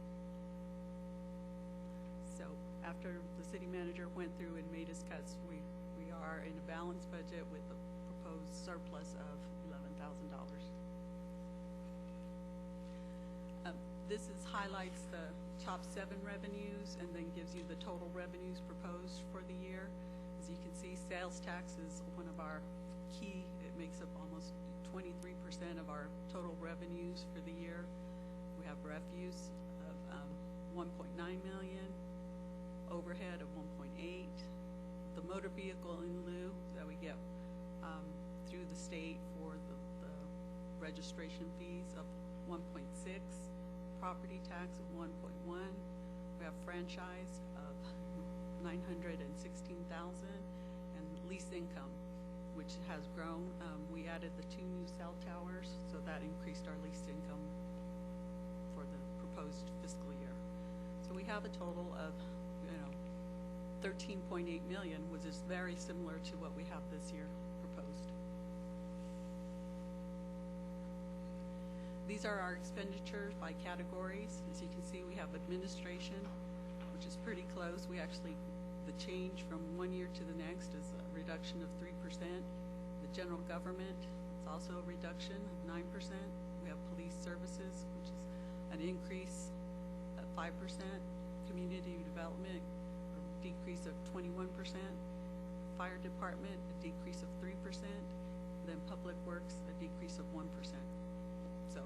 [SPEAKER 18] So after the city manager went through and made his cuts, we are in a balanced budget with a proposed surplus of $11,000. This highlights the top 7 revenues and then gives you the total revenues proposed for the year. As you can see, sales tax is one of our key. It makes up almost 23% of our total revenues for the year. We have refuse of 1.9 million, overhead of 1.8, the motor vehicle in lieu that we get through the state for the registration fees of 1.6, property tax of 1.1. We have franchise of 916,000, and lease income, which has grown. We added the 2 new cell towers, so that increased our lease income for the proposed fiscal year. So we have a total of, 13.8 million, which is very similar to what we have this year proposed. These are our expenditures by categories. As you can see, we have administration, which is pretty close. We actually, the change from one year to the next is a reduction of 3%. The general government, it's also a reduction of 9%. We have police services, which is an increase of 5%. Community development, a decrease of 21%. Fire department, a decrease of 3%. Then public works, a decrease of 1%. So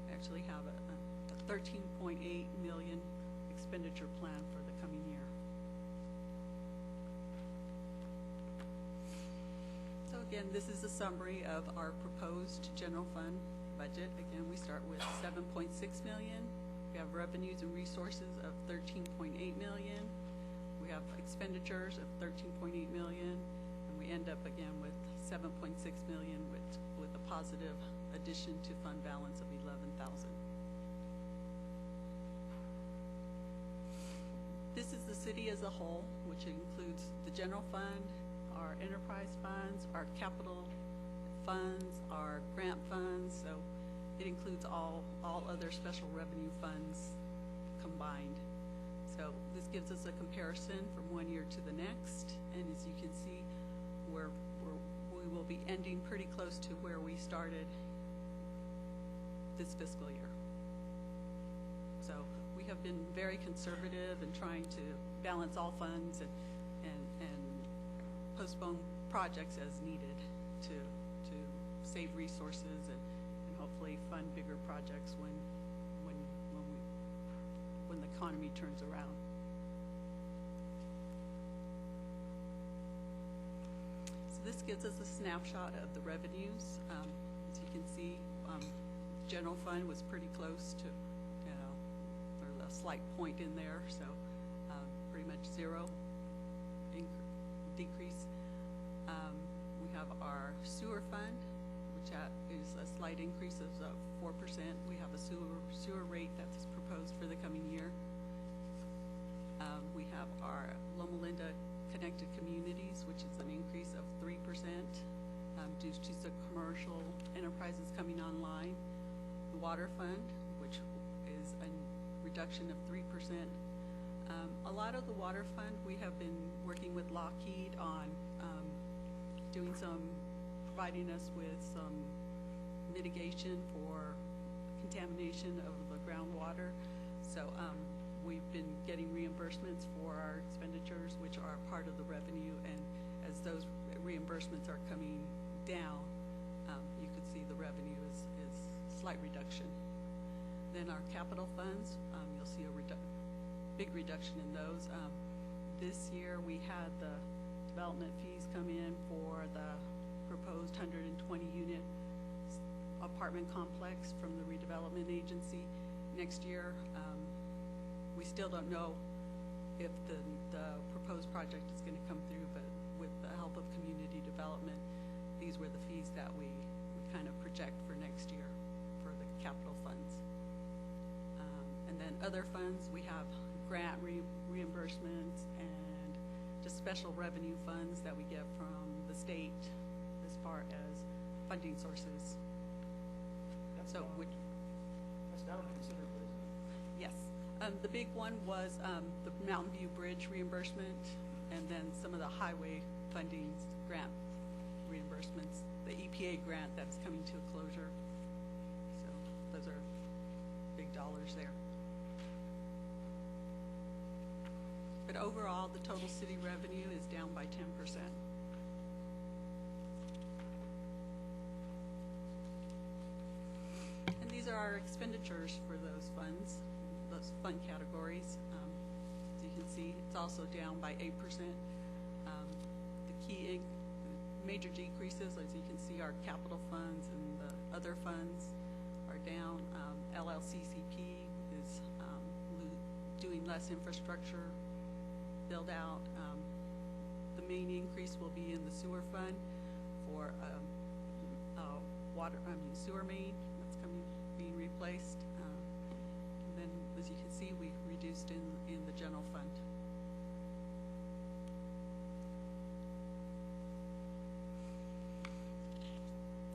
[SPEAKER 18] we actually have a 13.8 million expenditure plan for the coming year. So again, this is a summary of our proposed general fund budget. Again, we start with 7.6 million. We have revenues and resources of 13.8 million. We have expenditures of 13.8 million, and we end up again with 7.6 million with a positive addition to fund balance of 11,000. This is the city as a whole, which includes the general fund, our enterprise funds, our capital funds, our grant funds. So it includes all other special revenue funds combined. So this gives us a comparison from one year to the next, and as you can see, we will be ending pretty close to where we started this fiscal year. So we have been very conservative in trying to balance all funds and postpone projects as needed to save resources and hopefully fund bigger projects when the economy turns around. So this gives us a snapshot of the revenues. As you can see, general fund was pretty close to, there's a slight point in there, so pretty much zero decrease. We have our sewer fund, which is a slight increase of 4%. We have a sewer rate that's proposed for the coming year. We have our Loma Linda Connected Communities, which is an increase of 3% due to some commercial enterprises coming online. The water fund, which is a reduction of 3%. A lot of the water fund, we have been working with Lockheed on providing us with some mitigation for contamination of the groundwater. So we've been getting reimbursements for our expenditures, which are part of the revenue, and as those reimbursements are coming down, you could see the revenue is slight reduction. Then our capital funds, you'll see a big reduction in those. This year we had the development fees come in for the proposed 120 unit apartment complex from the redevelopment agency. Next year, we still don't know if the proposed project is going to come through, but with the help of community development, these were the fees that we kind of project for next year for the capital funds. And then other funds, we have grant reimbursements and just special revenue funds that we get from the state as far as funding sources.
[SPEAKER 4] That's
[SPEAKER 18] So
[SPEAKER 4] down considerably, isn't it?
[SPEAKER 18] yes, the big one was the Mountain View Bridge reimbursement, and then some of the highway funding grant reimbursements, the EPA grant that's coming to a closure. So those are big dollars there. But overall, the total city revenue is down by 10%. And these are our expenditures for those funds, those fund categories. As you can see, it's also down by 8%. The key major decreases, as you can see, our capital funds and the other funds are down. LLCCP is doing less infrastructure build out. The main increase will be in the sewer fund for sewer main that's being replaced. And then, as you can see, we reduced in the general fund.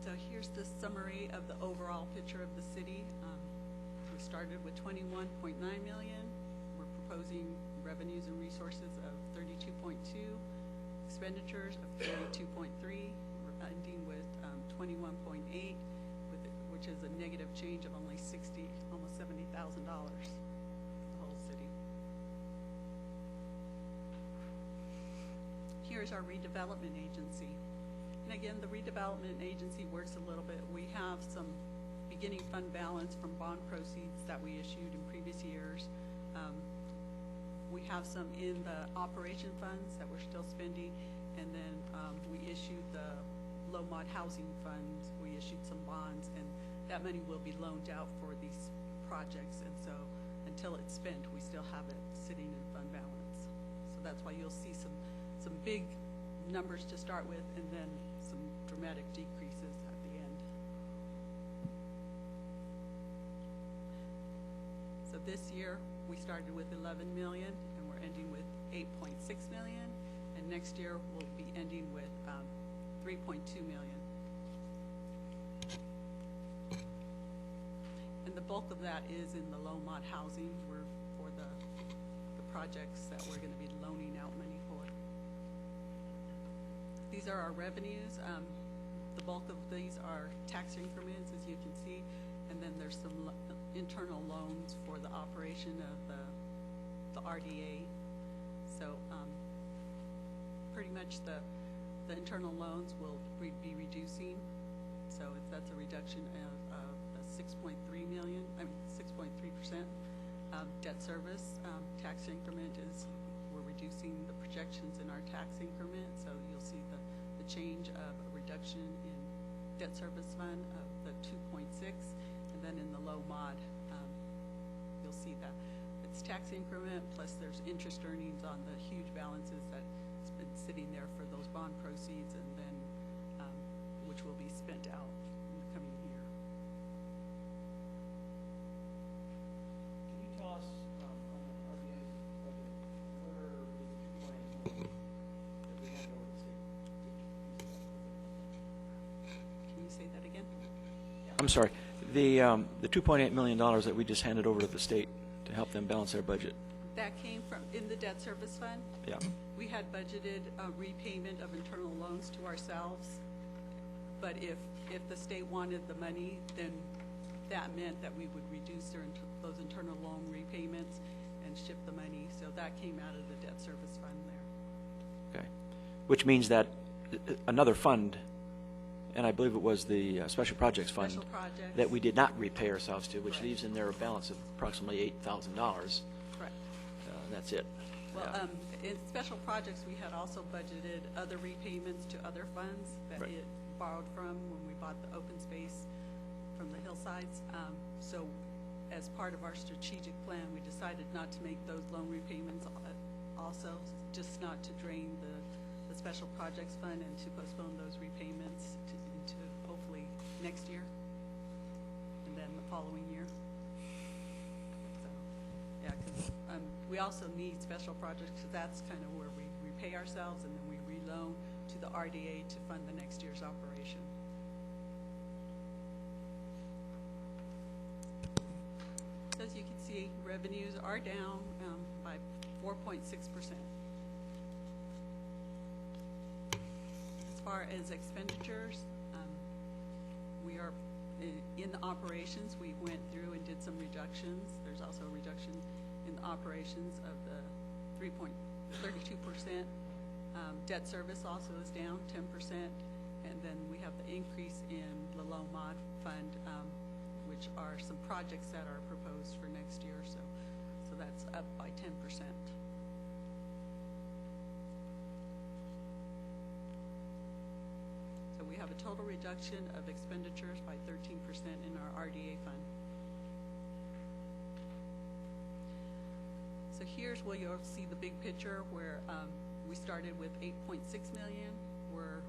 [SPEAKER 18] So here's the summary of the overall picture of the city. We started with 21.9 million. We're proposing revenues and resources of 32.2, expenditures of 32.3. We're ending with 21.8, which is a negative change of only almost $70,000 for the whole city. Here's our redevelopment agency. And again, the redevelopment agency works a little bit. We have some beginning fund balance from bond proceeds that we issued in previous years. We have some in the operation funds that we're still spending, and then we issued the Loma housing funds. We issued some bonds, and that money will be loaned out for these projects. And so until it's spent, we still have it sitting in fund balance. So that's why you'll see some big numbers to start with, and then some dramatic decreases at the end. So this year we started with 11 million and we're ending with 8.6 million, and next year we'll be ending with 3.2 million. And the bulk of that is in the Loma housing for the projects that we're going to be loaning out money for. These are our revenues. The bulk of these are tax increments, as you can see, and then there's some internal loans for the operation of the RDA. So pretty much the internal loans will be reducing. So that's a reduction of 6.3 million. I mean 6.3%. Debt service tax increment is, we're reducing the projections in our tax increment, so you'll see the change of a reduction in debt service fund of the 2.6, and then in the low mod, you'll see that it's tax increment plus there's interest earnings on the huge balances that's been sitting there for those bond proceeds, and then which will be spent out in the coming year.
[SPEAKER 4] Can you tell us on the RBA budget, where is the 2.8 million that we handed over to the state?
[SPEAKER 18] Can you say that again?
[SPEAKER 4] I'm sorry. The $2.8 million that we just handed over to the state to help them balance their budget.
[SPEAKER 18] That came from in the debt service fund.
[SPEAKER 4] Yeah.
[SPEAKER 18] We had budgeted a repayment of internal loans to ourselves, but if the state wanted the money, then that meant that we would reduce those internal loan repayments and ship the money. So that came out of the debt service fund there.
[SPEAKER 4] Okay. Which means that another fund, and I believe it was the Special Projects Fund,
[SPEAKER 18] Special projects.
[SPEAKER 4] that we did not repay ourselves to, which
[SPEAKER 18] Correct.
[SPEAKER 4] leaves in there a balance of approximately $8,000.
[SPEAKER 18] Correct.
[SPEAKER 4] That's it.
[SPEAKER 18] Well,
[SPEAKER 4] Yeah.
[SPEAKER 18] in special projects, we had also budgeted other repayments to other funds that
[SPEAKER 4] Right.
[SPEAKER 18] it borrowed from when we bought the open space from the hillsides. So as part of our strategic plan, we decided not to make those loan repayments also, just not to drain the special projects fund, and to postpone those repayments into hopefully next year and then the following year. So, yeah, because we also need special projects, because that's kind of where we repay ourselves and then we reloan to the RDA to fund the next year's operation. So as you can see, revenues are down by 4.6%. As far as expenditures, we are in the operations. We went through and did some reductions. There's also a reduction in the operations of the 3.32%. Debt service also is down 10%, and then we have the increase in the Loma fund, which are some projects that are proposed for next year. So that's up by 10%. So we have a total reduction of expenditures by 13% in our RDA fund. So here's where you'll see the big picture where we started with 8.6 million. We're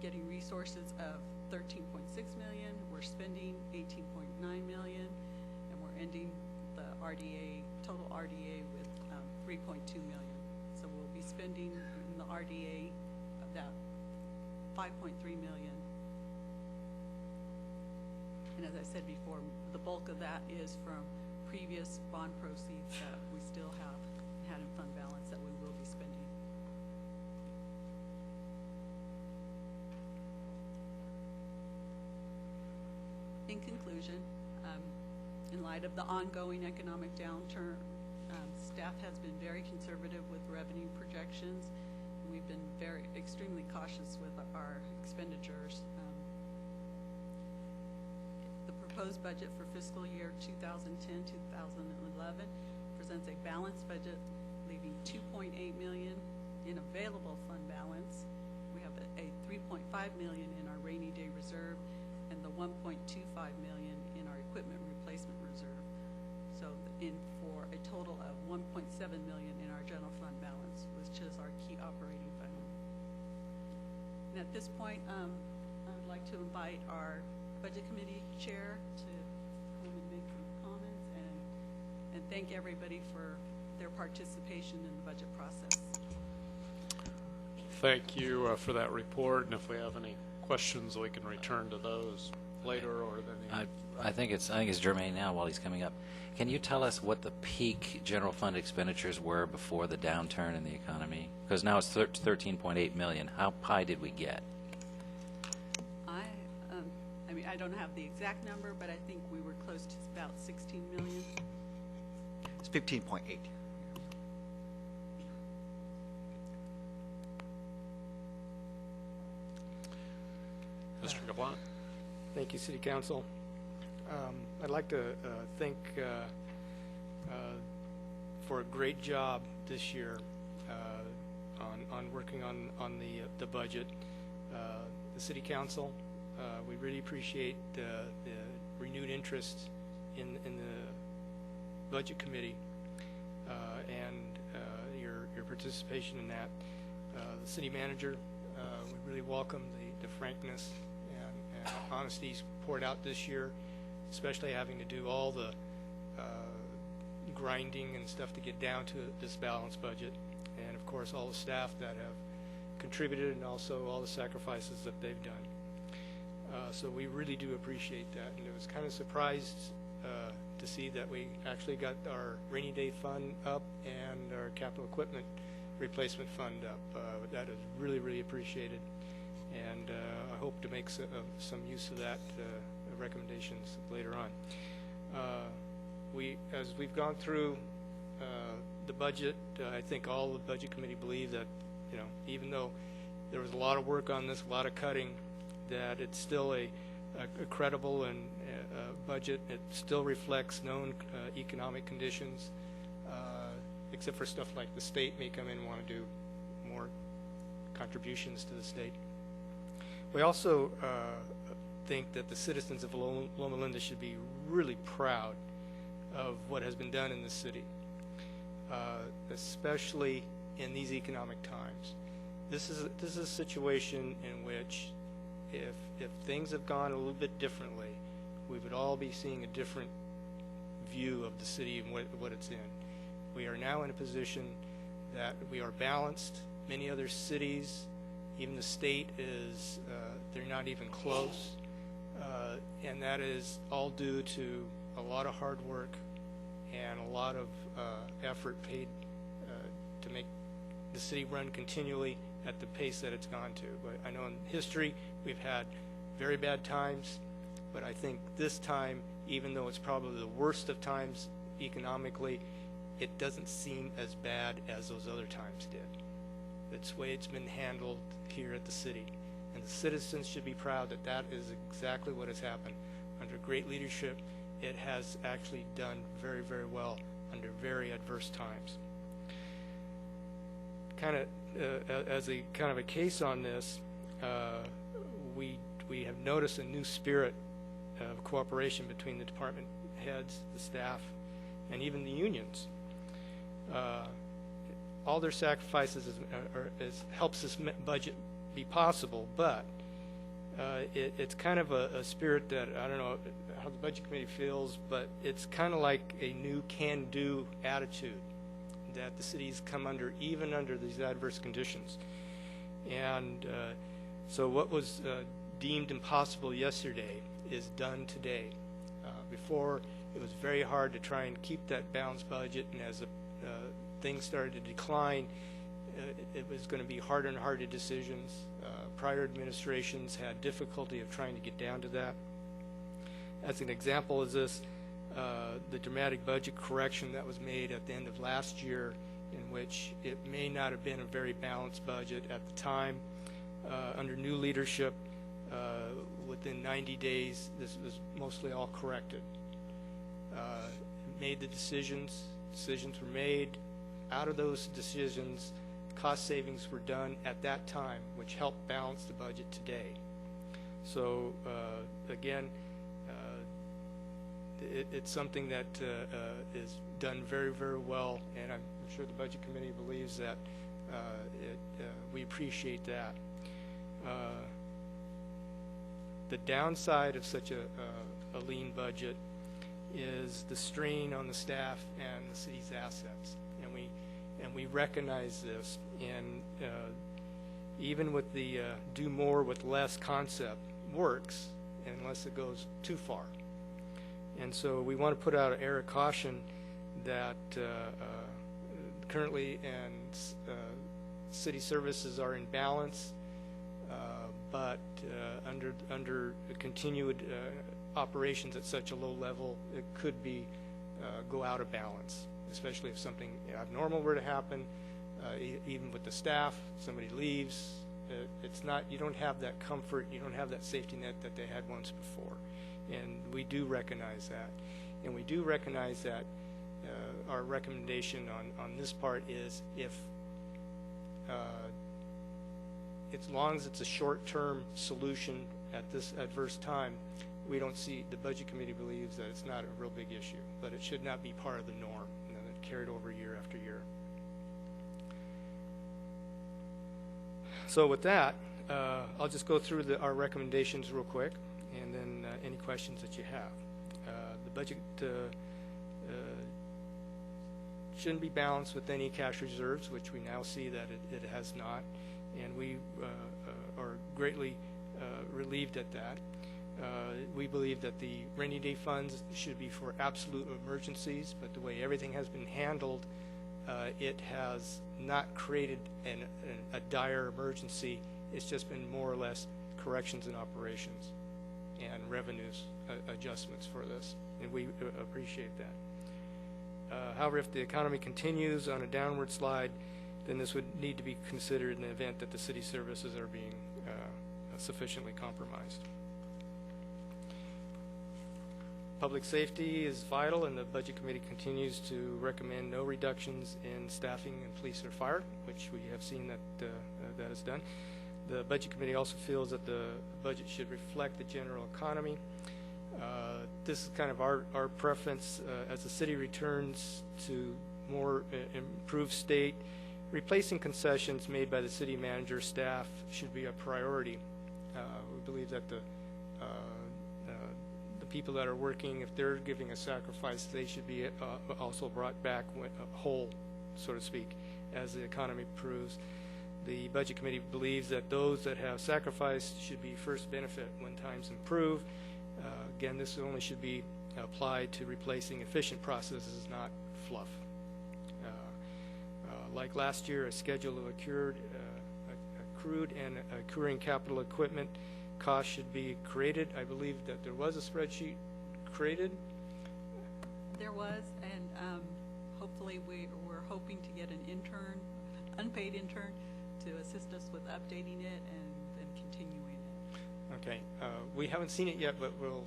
[SPEAKER 18] getting resources of 13.6 million. We're spending 18.9 million, and we're ending the RDA, total RDA with 3.2 million. So we'll be spending in the RDA that 5.3 million. And as I said before, the bulk of that is from previous bond proceeds that we still have had in fund balance that we will be spending. In conclusion, in light of the ongoing economic downturn, staff has been very conservative with revenue projections. We've been extremely cautious with our expenditures. The proposed budget for fiscal year 2010-2011 presents a balanced budget, leaving 2.8 million in available fund balance. We have a 3.5 million in our rainy day reserve and the 1.25 million in our equipment replacement reserve. So for a total of 1.7 million in our general fund balance, which is our key operating fund. And at this point, I would like to invite our Budget Committee Chair to come and make some comments and thank everybody for their participation in the budget process.
[SPEAKER 1] Thank you for that report, and if we have any questions, we can return to those later, or then
[SPEAKER 17] I think it's germane now while he's coming up. Can you tell us what the peak general fund expenditures were before the downturn in the economy? Because now it's 13.8 million. How high did we get?
[SPEAKER 18] I mean, I don't have the exact number, but I think we were close to about 16 million.
[SPEAKER 13] It's 15.8.
[SPEAKER 1] Mr. Gablant.
[SPEAKER 5] Thank you, City Council. I'd like to thank for a great job this year on working on the budget. The City Council, we really appreciate the renewed interest in the Budget Committee and your participation in that. The City Manager, we really welcome the frankness and honesties poured out this year, especially having to do all the grinding and stuff to get down to this balanced budget, and of course all the staff that have contributed and also all the sacrifices that they've done. So we really do appreciate that, and it was kind of surprised to see that we actually got our rainy day fund up and our capital equipment replacement fund up. That is really, really appreciated, and I hope to make some use of that recommendations later on. As we've gone through the budget, I think all the Budget Committee believe that, even though there was a lot of work on this, a lot of cutting, that it's still a credible and budget. It still reflects known economic conditions, except for stuff like the state may come in and want to do more contributions to the state. We also think that the citizens of Loma Linda should be really proud of what has been done in the city, especially in these economic times. This is a situation in which if things have gone a little bit differently, we would all be seeing a different view of the city and what it's in. We are now in a position that we are balanced. Many other cities, even the state, they're not even close, and that is all due to a lot of hard work and a lot of effort paid to make the city run continually at the pace that it's gone to. But I know in history we've had very bad times, but I think this time, even though it's probably the worst of times economically, it doesn't seem as bad as those other times did. That's the way it's been handled here at the city. And the citizens should be proud that that is exactly what has happened. Under great leadership, it has actually done very, very well under very adverse times. Kind of as a kind of a case on this, we have noticed a new spirit of cooperation between the department heads, the staff, and even the unions. All their sacrifices helps this budget be possible, but it's kind of a spirit that I don't know how the budget committee feels, but it's kind of like a new can-do attitude that the city's come under, even under these adverse conditions. And so what was deemed impossible yesterday is done today. Before, it was very hard to try and keep that balanced budget, and as things started to decline, it was going to be harder and harder decisions. Prior administrations had difficulty of trying to get down to that. As an example is this, the dramatic budget correction that was made at the end of last year, in which it may not have been a very balanced budget at the time. Under new leadership, within 90 days, this was mostly all corrected. Made the decisions were made. Out of those decisions, cost savings were done at that time, which helped balance the budget today. So again, it's something that is done very, very well, and I'm sure the budget committee believes that we appreciate that. The downside of such a lean budget is the strain on the staff and the city's assets, and we recognize this. And even with the do more with less concept works, unless it goes too far. And so we want to put out an air of caution that currently city services are in balance, but under continued operations at such a low level, it could be go out of balance, especially if something abnormal were to happen. Even with the staff, somebody leaves, it's not, you don't have that comfort, you don't have that safety net that they had once before. And we do recognize that. And we do recognize that our recommendation on this part is if as long as it's a short-term solution at this adverse time, we don't see, the budget committee believes that it's not a real big issue, but it should not be part of the norm, and then it carried over year after year. So with that, I'll just go through our recommendations real quick, and then any questions that you have. The budget shouldn't be balanced with any cash reserves, which we now see that it has not, and we are greatly relieved at that. We believe that the rainy day funds should be for absolute emergencies, but the way everything has been handled, it has not created a dire emergency. It's just been more or less corrections in operations and revenues adjustments for this, and we appreciate that. However, if the economy continues on a downward slide, then this would need to be considered in the event that the city services are being sufficiently compromised. Public safety is vital, and the budget committee continues to recommend no reductions in staffing in police or fire, which we have seen that that is done. The budget committee also feels that the budget should reflect the general economy. This is kind of our preference as the city returns to more improved state. Replacing concessions made by the city manager staff should be a priority. We believe that the people that are working, if they're giving a sacrifice, they should be also brought back whole, so to speak, as the economy improves. The budget committee believes that those that have sacrificed should be first benefit when times improve. Again, this only should be applied to replacing efficient processes, not fluff.
[SPEAKER 19] Like last year, a schedule of accrued and accruing capital equipment costs should be created. I believe that there was a spreadsheet created.
[SPEAKER 18] There was, and hopefully we're hoping to get an intern, unpaid intern, to assist us with updating it and then continuing it.
[SPEAKER 19] Okay. We haven't seen it yet, but we'll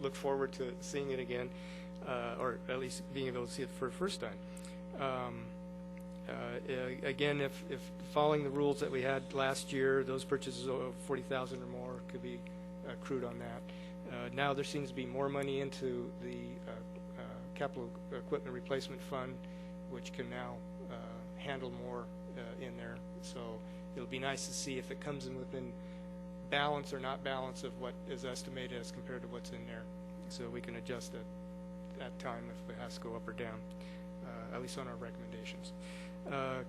[SPEAKER 19] look forward to seeing it again, or at least being able to see it for the first time. Again, if following the rules that we had last year, those purchases of 40,000 or more could be accrued on that. Now there seems to be more money into the capital equipment replacement fund, which can now handle more in there. So it'll be nice to see if it comes in within balance or not balance of what is estimated as compared to what's in there. So we can adjust at that time if it has to go up or down, at least on our recommendations.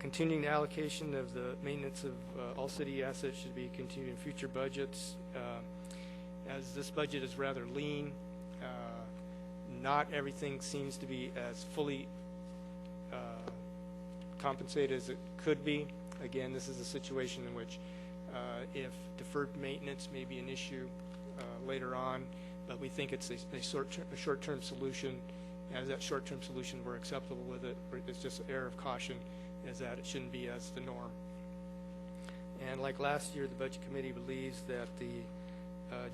[SPEAKER 19] Continuing the allocation of the maintenance of all city assets should be continued in future budgets. As this budget is rather lean, not everything seems to be as fully compensated as it could be. Again, this is a situation in which if deferred maintenance may be an issue later on, but we think it's a short-term solution. As that short-term solution, we're acceptable with it. It's just an error of caution, is that it shouldn't be as the norm. And like last year, the Budget Committee believes that the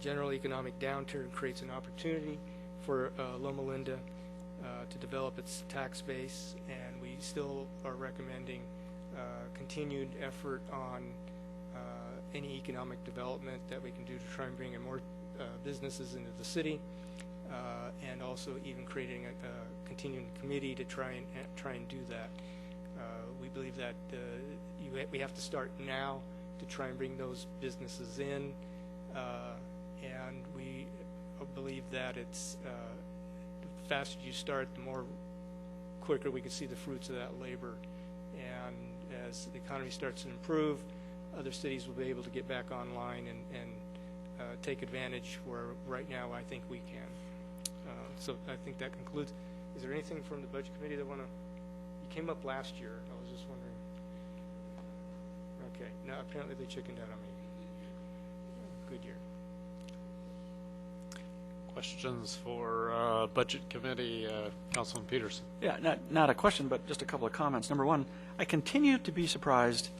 [SPEAKER 19] general economic downturn creates an opportunity for Loma Linda to develop its tax base, and we still are recommending continued effort on any economic development that we can do to try and bring in more businesses into the city, and also even creating a continuing committee to try and do that. We believe that we have to start now to try and bring those businesses in, and we believe that it's the faster you start, the more quicker we can see the fruits of that labor. And as the economy starts to improve, other cities will be able to get back online and take advantage where right now I think we can. So I think that concludes. Is there anything from the Budget Committee that you came up last year? I was just wondering. Okay, now apparently they chickened out on me. Good year.
[SPEAKER 1] Questions for Budget Committee, Councilman Peterson?
[SPEAKER 4] Yeah, not a question, but just a couple of comments. Number one, I continue to be surprised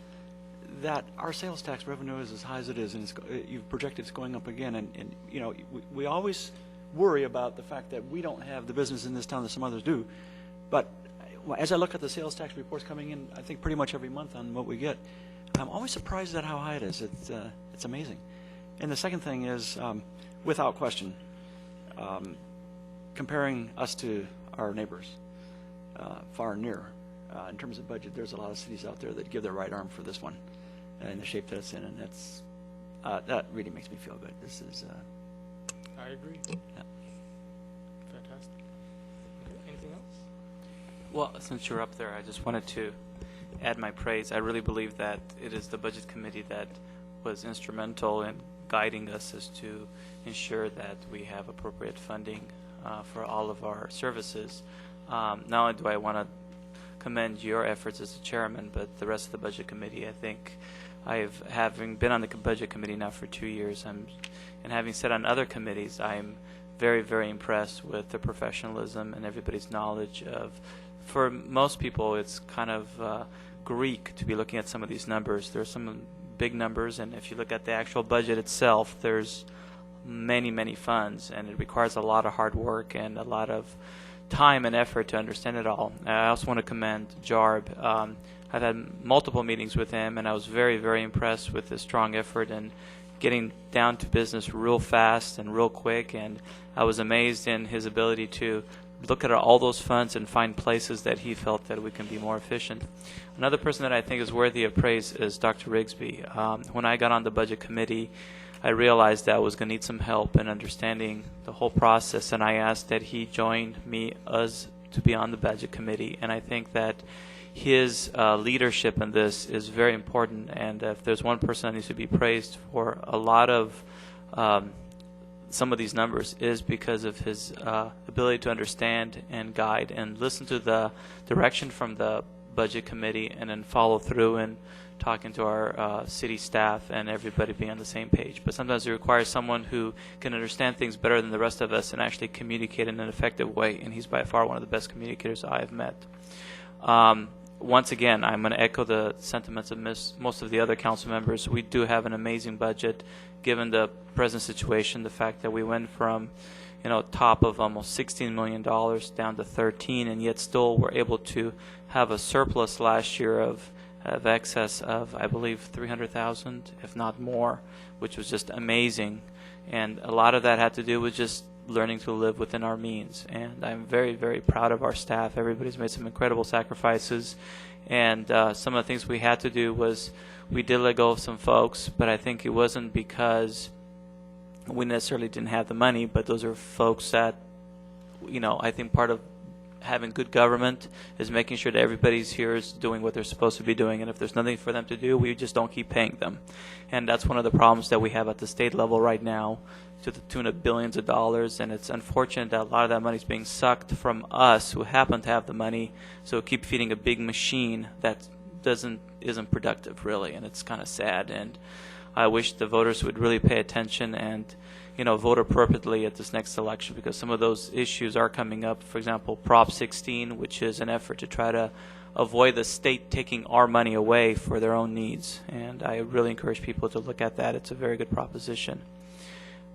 [SPEAKER 4] that our sales tax revenue is as high as it is, and you've projected it's going up again. And you know, we always worry about the fact that we don't have the business in this town that some others do. But as I look at the sales tax reports coming in, I think pretty much every month on what we get, I'm always surprised at how high it is. It's amazing. And the second thing is, without question, comparing us to our neighbors, far and near, in terms of budget, there's a lot of cities out there that give their right arm for this one, and the shape that it's in, and that really makes me feel good. This is.
[SPEAKER 19] I agree.
[SPEAKER 4] Yeah.
[SPEAKER 19] Fantastic. Okay, anything else?
[SPEAKER 20] Well, since you're up there, I just wanted to add my praise. I really believe that it is the Budget Committee that was instrumental in guiding us as to ensure that we have appropriate funding for all of our services. Not only do I want to commend your efforts as the chairman, but the rest of the Budget Committee. I think having been on the Budget Committee now for 2 years, and having sat on other committees, I'm very, very impressed with the professionalism and everybody's knowledge of. For most people, it's kind of Greek to be looking at some of these numbers. There's some big numbers, and if you look at the actual budget itself, there's many, many funds, and it requires a lot of hard work and a lot of time and effort to understand it all. I also want to commend Jarb. I've had multiple meetings with him, and I was very, very impressed with his strong effort and getting down to business real fast and real quick, and I was amazed in his ability to look at all those funds and find places that he felt that we can be more efficient. Another person that I think is worthy of praise is Dr. Rigsby. When I got on the Budget Committee, I realized that I was going to need some help in understanding the whole process, and I asked that he join us to be on the Budget Committee, and I think that his leadership in this is very important, and if there's one person that needs to be praised for a lot of some of these numbers is because of his ability to understand and guide and listen to the direction from the budget committee and then follow through and talking to our city staff and everybody being on the same page. But sometimes it requires someone who can understand things better than the rest of us and actually communicate in an effective way, and he's by far one of the best communicators I have met. Once again, I'm going to echo the sentiments of most of the other council members. We do have an amazing budget given the present situation, the fact that we went from top of almost $16 million down to 13, and yet still were able to have a surplus last year of excess of, I believe, 300,000, if not more, which was just amazing. And a lot of that had to do with just learning to live within our means. And I'm very, very proud of our staff. Everybody's made some incredible sacrifices. And some of the things we had to do was we did let go of some folks, but I think it wasn't because we necessarily didn't have the money, but those are folks that, I think part of having good government is making sure that everybody's here is doing what they're supposed to be doing, and if there's nothing for them to do, we just don't keep paying them. And that's one of the problems that we have at the state level right now, to the tune of billions of dollars, and it's unfortunate that a lot of that money is being sucked from us who happen to have the money, so keep feeding a big machine that isn't productive really, and it's kind of sad. And I wish the voters would really pay attention and vote appropriately at this next election, because some of those issues are coming up. For example, Prop 16, which is an effort to try to avoid the state taking our money away for their own needs. And I really encourage people to look at that. It's a very good proposition.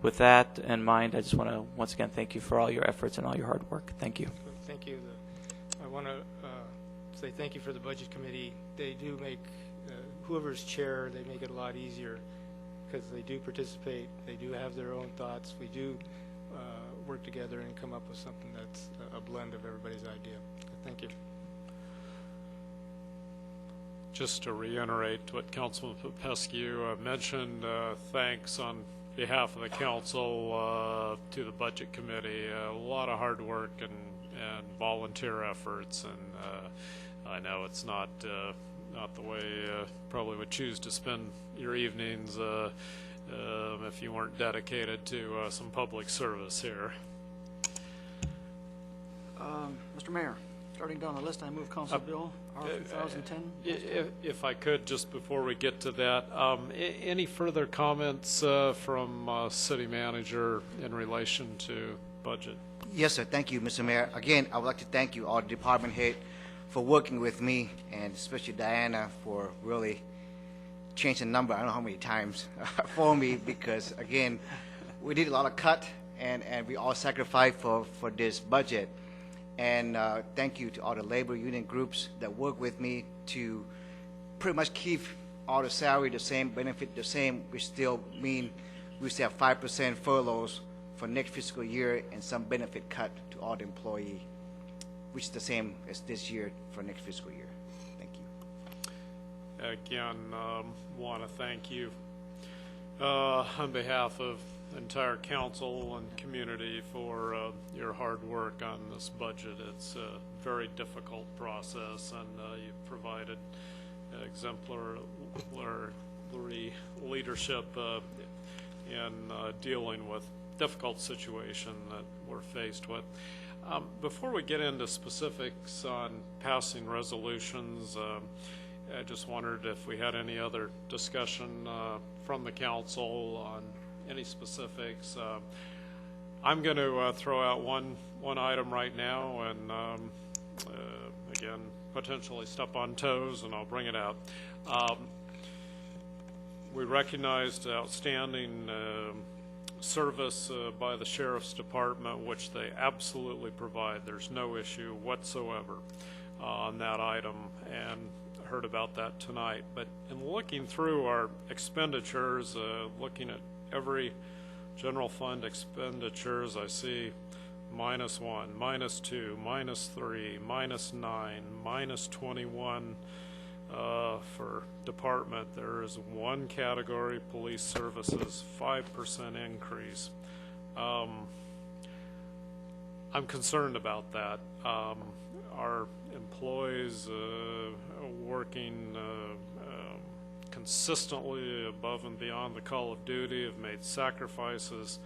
[SPEAKER 20] With that in mind, I just want to once again thank you for all your efforts and all your hard work. Thank you.
[SPEAKER 19] Thank you. I want to say thank you for the Budget Committee. They do make, whoever's chair, they make it a lot easier, because they do participate, they do have their own thoughts, we do work together and come up with something that's a blend of everybody's idea. Thank you.
[SPEAKER 1] Just to reiterate what Councilman Popescu mentioned, thanks on behalf of the council to the Budget Committee. A lot of hard work and volunteer efforts, and I know it's not the way probably would choose to spend your evenings if you weren't dedicated to some public service here.
[SPEAKER 4] Mr. Mayor, starting down the list, I move Council Bill R 2010.
[SPEAKER 1] If I could, just before we get to that, any further comments from City Manager in relation to budget?
[SPEAKER 13] Yes, sir. Thank you, Mr. Mayor. Again, I would like to thank you, all the department head, for working with me, and especially Diana for really changing the number, I don't know how many times, for me, because, again, we did a lot of cut, and we all sacrificed for this budget. And thank you to all the labor union groups that work with me to pretty much keep all the salary the same, benefit the same, which still mean we still have 5% furloughs for next fiscal year and some benefit cut to all the employee, which is the same as this year for next fiscal year. Thank you.
[SPEAKER 1] Again, want to thank you on behalf of the entire council and community for your hard work on this budget. It's a very difficult process, and you've provided exemplary leadership in dealing with difficult situation that we're faced with. Before we get into specifics on passing resolutions, I just wondered if we had any other discussion from the council on any specifics. I'm going to throw out one item right now, and again, potentially step on toes, and I'll bring it out. We recognized outstanding service by the Sheriff's Department, which they absolutely provide. There's no issue whatsoever on that item, and heard about that tonight. But in looking through our expenditures, looking at every general fund expenditures, I see -1, -2, -3, -9, -21 for department. There is one category, police services, 5% increase. I'm concerned about that. Our employees working consistently above and beyond the call of duty have made sacrifices.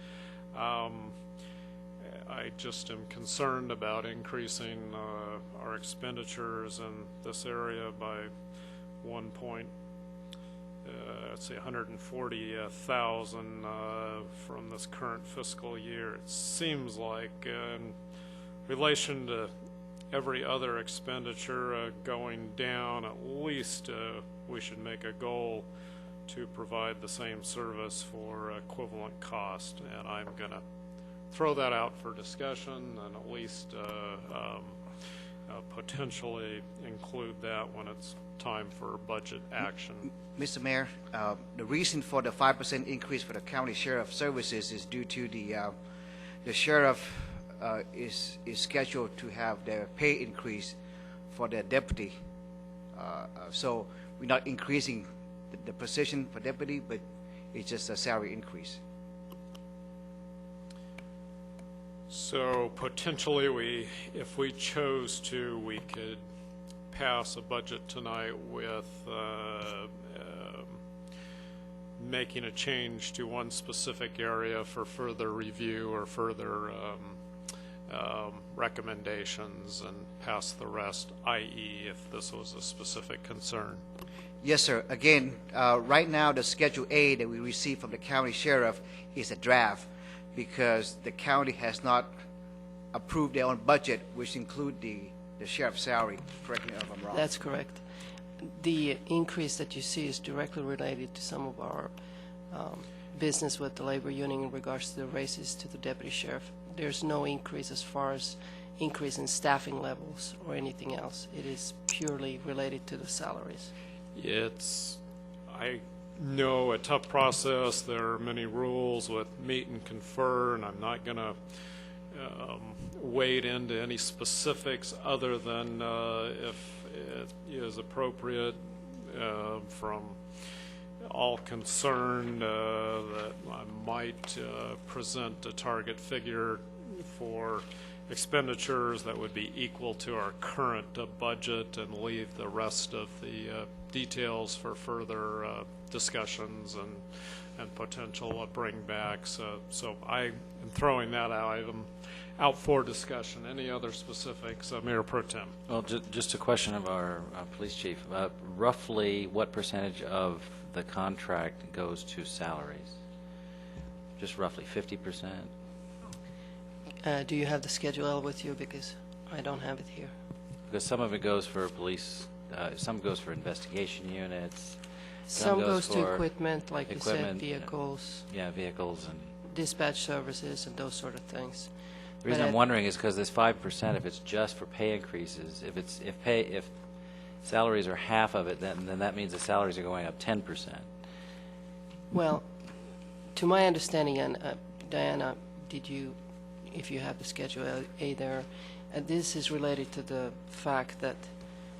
[SPEAKER 1] I just am concerned about increasing our expenditures in this area by 140,000 from this current fiscal year. It seems like in relation to every other expenditure going down, at least we should make a goal to provide the same service for equivalent cost. And I'm going to throw that out for discussion and at least potentially include that when it's time for budget action.
[SPEAKER 13] Mr. Mayor, the reason for the 5% increase for the county sheriff services is due to the sheriff is scheduled to have their pay increase for their deputy. So we're not increasing the position for deputy, but it's just a salary increase.
[SPEAKER 1] So potentially if we chose to, we could pass a budget tonight with making a change to one specific area for further review or further recommendations and pass the rest, i.e. if this was a specific concern.
[SPEAKER 13] Yes, sir. Again, right now the Schedule A that we received from the county sheriff is a draft because the county has not approved their own budget, which include the sheriff's salary. Correct me if I'm wrong.
[SPEAKER 3] That's correct. The increase that you see is directly related to some of our business with the labor union in regards to the raises to the deputy sheriff. There's no increase as far as increase in staffing levels or anything else. It is purely related to the salaries.
[SPEAKER 1] It's, I know, a tough process. There are many rules with meet and confer, and I'm not going to wade into any specifics other than if it is appropriate from all concerned that I might present a target figure for expenditures that would be equal to our current budget and leave the rest of the details for further discussions and potential bringbacks. So I am throwing that item out for discussion. Any other specifics, Mayor Pro Tem?
[SPEAKER 17] Well, just a question of our police chief. Roughly what percentage of the contract goes to salaries? Just roughly 50%?
[SPEAKER 3] Do you have the Schedule L with you? Because I don't have it here.
[SPEAKER 17] Because some of it goes for police, some goes for investigation units.
[SPEAKER 3] Some goes to
[SPEAKER 17] for
[SPEAKER 3] equipment, like you said, vehicles.
[SPEAKER 17] Yeah, vehicles and
[SPEAKER 3] dispatch services and those sort of things.
[SPEAKER 17] The reason I'm wondering is because this 5%, if it's just for pay increases, if salaries are half of it, then that means the salaries are going up 10%.
[SPEAKER 3] Well, to my understanding, and Diana, if you have the Schedule A there, this is related to the fact that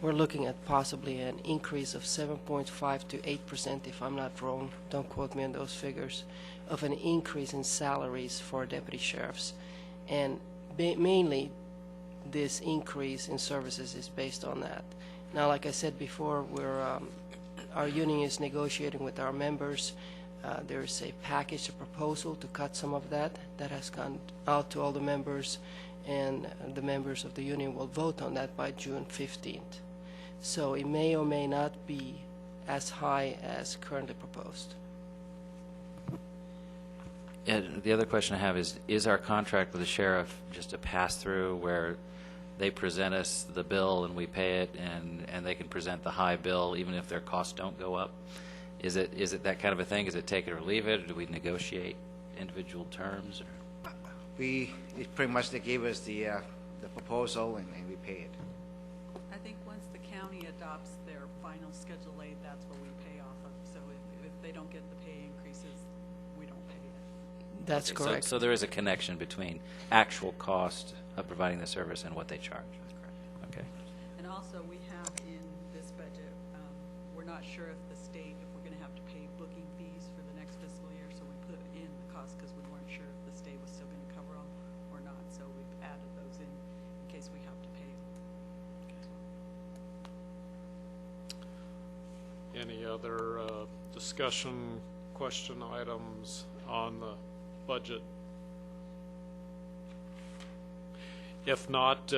[SPEAKER 3] we're looking at possibly an increase of 7.5 to 8%, if I'm not wrong, don't quote me on those figures, of an increase in salaries for deputy sheriffs. And mainly this increase in services is based on that. Now, like I said before, our union is negotiating with our members. There's a package, a proposal to cut some of that has gone out to all the members, and the members of the union will vote on that by June 15th. So it may or may not be as high as currently proposed.
[SPEAKER 17] And the other question I have is our contract with the sheriff just a pass-through where they present us the bill and we pay it, and they can present the high bill even if their costs don't go up? Is it that kind of a thing? Is it take it or leave it, or do we negotiate individual terms? Or?
[SPEAKER 13] It's pretty much they gave us the proposal and we pay it.
[SPEAKER 18] I think once the county adopts their final Schedule A, that's what we pay off of. So if they don't get the pay increases, we don't pay it.
[SPEAKER 3] That's correct.
[SPEAKER 17] So there is a connection between actual cost of providing the service and what they charge. That's correct. Okay.
[SPEAKER 18] And also, we have in this budget, we're not sure if the state, if we're going to have to pay booking fees for the next fiscal year, so we put in the cost because we weren't sure if the state was still going to cover them or not. So we've added those in case we have to pay them.
[SPEAKER 1] Any other discussion, question items on the budget? If not,